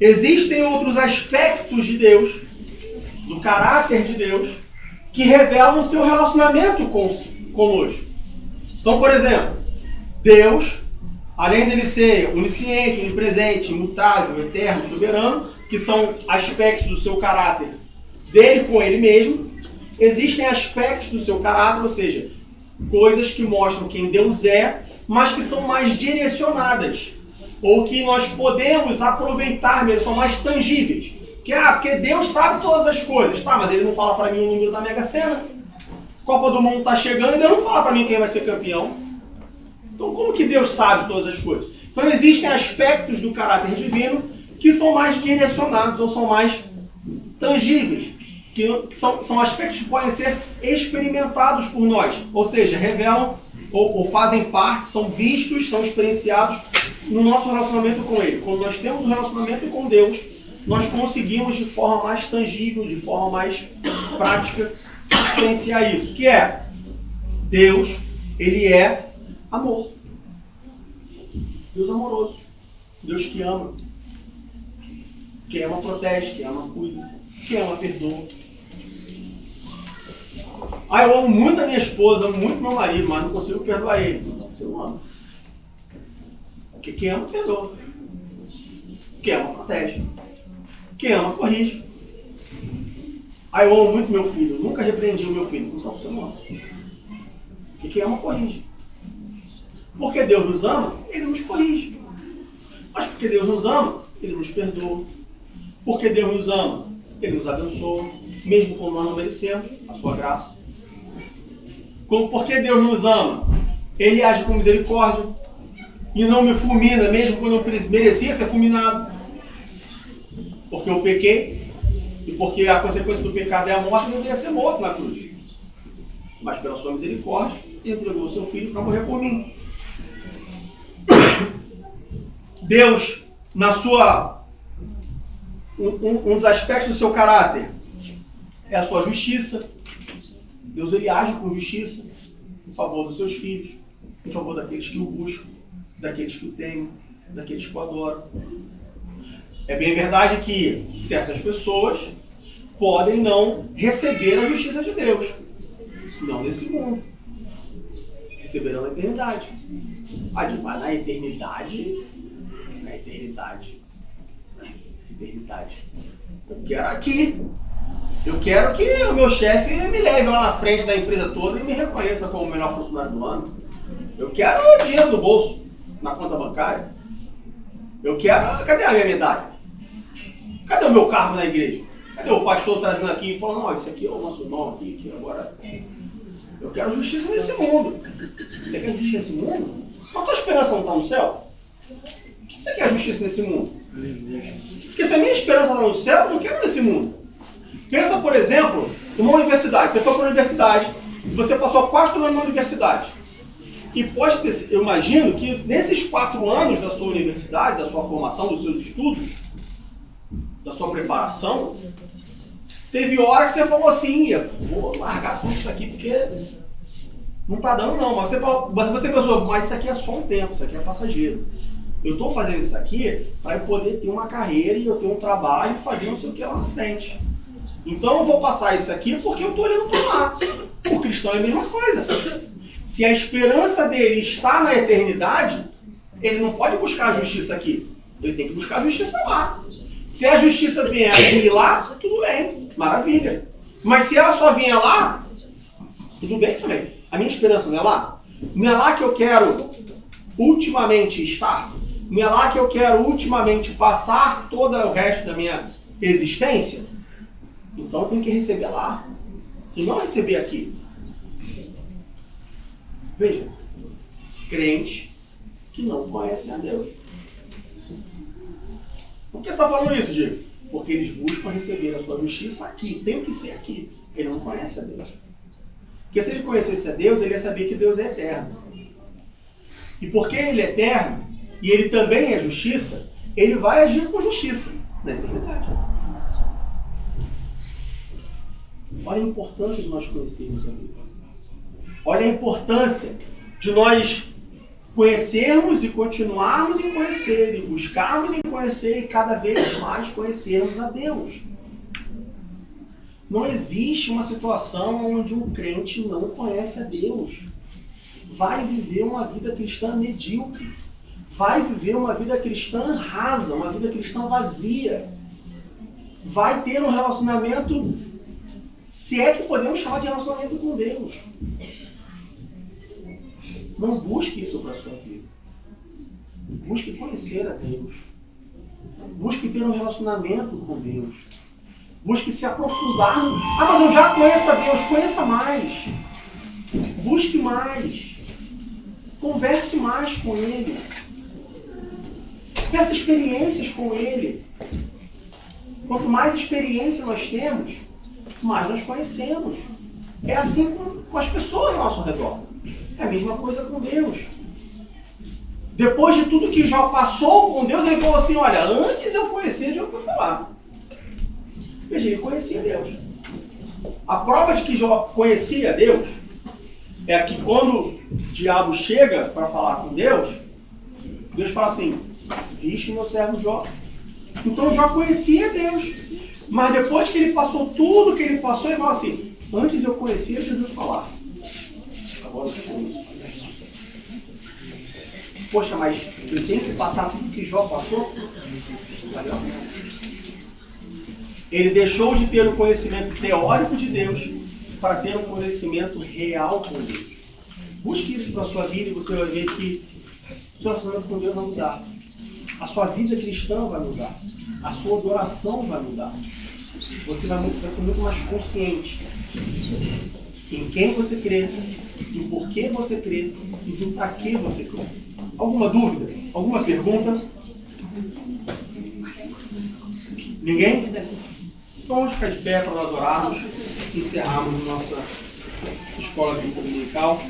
existem outros aspectos de Deus, do caráter de Deus, que revelam o seu relacionamento conosco. Então, por exemplo, Deus, além dele ser onisciente, onipresente, imutável, eterno, soberano, que são aspectos do seu caráter dele com ele mesmo, existem aspectos do seu caráter, ou seja, coisas que mostram quem Deus é, mas que são mais direcionadas, ou que nós podemos aproveitar mesmo, são mais tangíveis. Porque Deus sabe todas as coisas, tá? Mas ele não fala para mim o número da Mega Sena. Copa do Mundo tá chegando e Deus não fala para mim quem vai ser campeão. Então como que Deus sabe todas as coisas? Então existem aspectos do caráter divino que são mais direcionados ou são mais tangíveis, que são aspectos que podem ser experimentados por nós, ou seja, revelam ou fazem parte, são vistos, são experienciados no nosso relacionamento com Ele. Quando nós temos um relacionamento com Deus, nós conseguimos de forma mais tangível, de forma mais prática, experienciar isso, que é Deus, Ele é amor. Deus amoroso. Deus que ama. Quem ama protege, quem ama cuida, quem ama perdoa. Eu amo muito a minha esposa, amo muito meu marido, mas não consigo perdoar ele. Então você não ama. Porque quem ama perdoa. Quem ama protege. Quem ama corrige. Eu amo muito meu filho, nunca repreendi o meu filho. Então você não ama. Porque quem ama corrige. Porque Deus nos ama, Ele nos corrige. Mas porque Deus nos ama, Ele nos perdoa. Porque Deus nos ama, Ele nos abençoa, mesmo quando nós não merecemos a sua graça. Porque Deus nos ama, Ele age com misericórdia e não me fulmina, mesmo quando eu merecia ser fulminado. Porque eu pequei e porque a consequência do pecado é a morte, eu deveria ser morto na cruz. Mas pela sua misericórdia, Ele entregou o seu Filho para morrer por mim. Deus, na sua... Um dos aspectos do seu caráter é a sua justiça. Deus ele age com justiça em favor dos seus filhos, em favor daqueles que o buscam, daqueles que o temem, daqueles que o adoram. É bem verdade que certas pessoas podem não receber a justiça de Deus. Não nesse mundo. Receberão na eternidade. Mas na eternidade... Eu quero aqui. Eu quero que o meu chefe me leve lá na frente da empresa toda e me reconheça como o melhor funcionário do ano. Eu quero o dinheiro no bolso, na conta bancária. Eu quero... Cadê a minha medalha? Cadê o meu cargo na igreja? Cadê o pastor trazendo aqui e falando, ó, isso aqui é o nosso irmão aqui, que agora... Eu quero justiça nesse mundo. Você quer justiça nesse mundo? Mas a tua esperança não está no céu? Por que você quer justiça nesse mundo? Porque se a minha esperança está no céu, eu não quero nesse mundo. Pensa, por exemplo, numa universidade. Você foi para a universidade, você passou 4 anos na universidade. E pode ter, eu imagino que nesses 4 anos da sua universidade, da sua formação, dos seus estudos, da sua preparação, teve hora que você falou assim, vou largar tudo isso aqui porque não está dando não. Mas você pensou, mas isso aqui é só um tempo, isso aqui é passageiro. Eu estou fazendo isso aqui para eu poder ter uma carreira e eu ter um trabalho e fazer não sei o que lá na frente. Então eu vou passar isso aqui porque eu estou olhando para lá. O cristão é a mesma coisa. Se a esperança dele está na eternidade, ele não pode buscar a justiça aqui. Ele tem que buscar a justiça lá. Se a justiça vier aqui lá, tudo bem, maravilha. Mas se ela só vier lá, tudo bem também. A minha esperança não é lá? Não é lá que eu quero ultimamente estar? Não é lá que eu quero ultimamente passar todo o resto da minha existência? Então eu tenho que receber lá. E não receber aqui. Veja, crente que não conhecem a Deus. Por que você está falando isso, Diego? Porque eles buscam receber a sua justiça aqui. Tem que ser aqui. Ele não conhece a Deus. Porque se ele conhecesse a Deus, ele ia saber que Deus é eterno. E porque ele é eterno, e ele também é justiça, ele vai agir com justiça na eternidade. Olha a importância de nós conhecermos a Deus. Olha a importância de nós conhecermos e continuarmos em conhecer, e buscarmos em conhecer e cada vez mais conhecermos a Deus. Não existe uma situação onde um crente não conhece a Deus. Vai viver uma vida cristã medíocre. Vai viver uma vida cristã rasa, uma vida cristã vazia. Vai ter um relacionamento, se é que podemos chamar de relacionamento com Deus. Não busque isso para a sua vida. Busque conhecer a Deus. Busque ter um relacionamento com Deus. Busque se aprofundar. Mas eu já conheço a Deus. Conheça mais. Busque mais. Converse mais com Ele. Peça experiências com Ele. Quanto mais experiência nós temos, mais nós conhecemos. É assim com as pessoas ao nosso redor. É a mesma coisa com Deus. Depois de tudo que Jó passou com Deus, ele falou assim, olha, antes eu conhecia, já ouvi falar. Veja, ele conhecia Deus. A prova de que Jó conhecia Deus é que quando o diabo chega para falar com Deus, Deus fala assim, viste meu servo Jó. Então Jó conhecia Deus. Mas depois que ele passou tudo que ele passou, ele fala assim, antes eu conhecia, já ouvi falar. Agora eu conheço. Poxa, mas eu tenho que passar tudo que Jó passou? Ele deixou de ter o conhecimento teórico de Deus para ter um conhecimento real com Deus. Busque isso para a sua vida e você vai ver que o seu relacionamento com Deus vai mudar. A sua vida cristã vai mudar. A sua adoração vai mudar. Você vai ser muito mais consciente em quem você crê, em por que você crê e do para que você crê. Alguma dúvida? Alguma pergunta? Ninguém? Então vamos ficar de pé para nós orarmos e encerrarmos nossa escola bíblica dominical.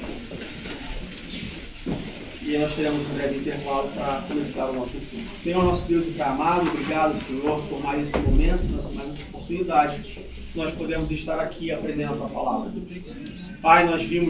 E aí nós teremos um breve intervalo para começar o nosso culto. Senhor, nosso Deus e Pai amado, obrigado, Senhor, por mais esse momento, mais essa oportunidade. Nós podemos estar aqui aprendendo a Tua palavra. Pai, nós vimos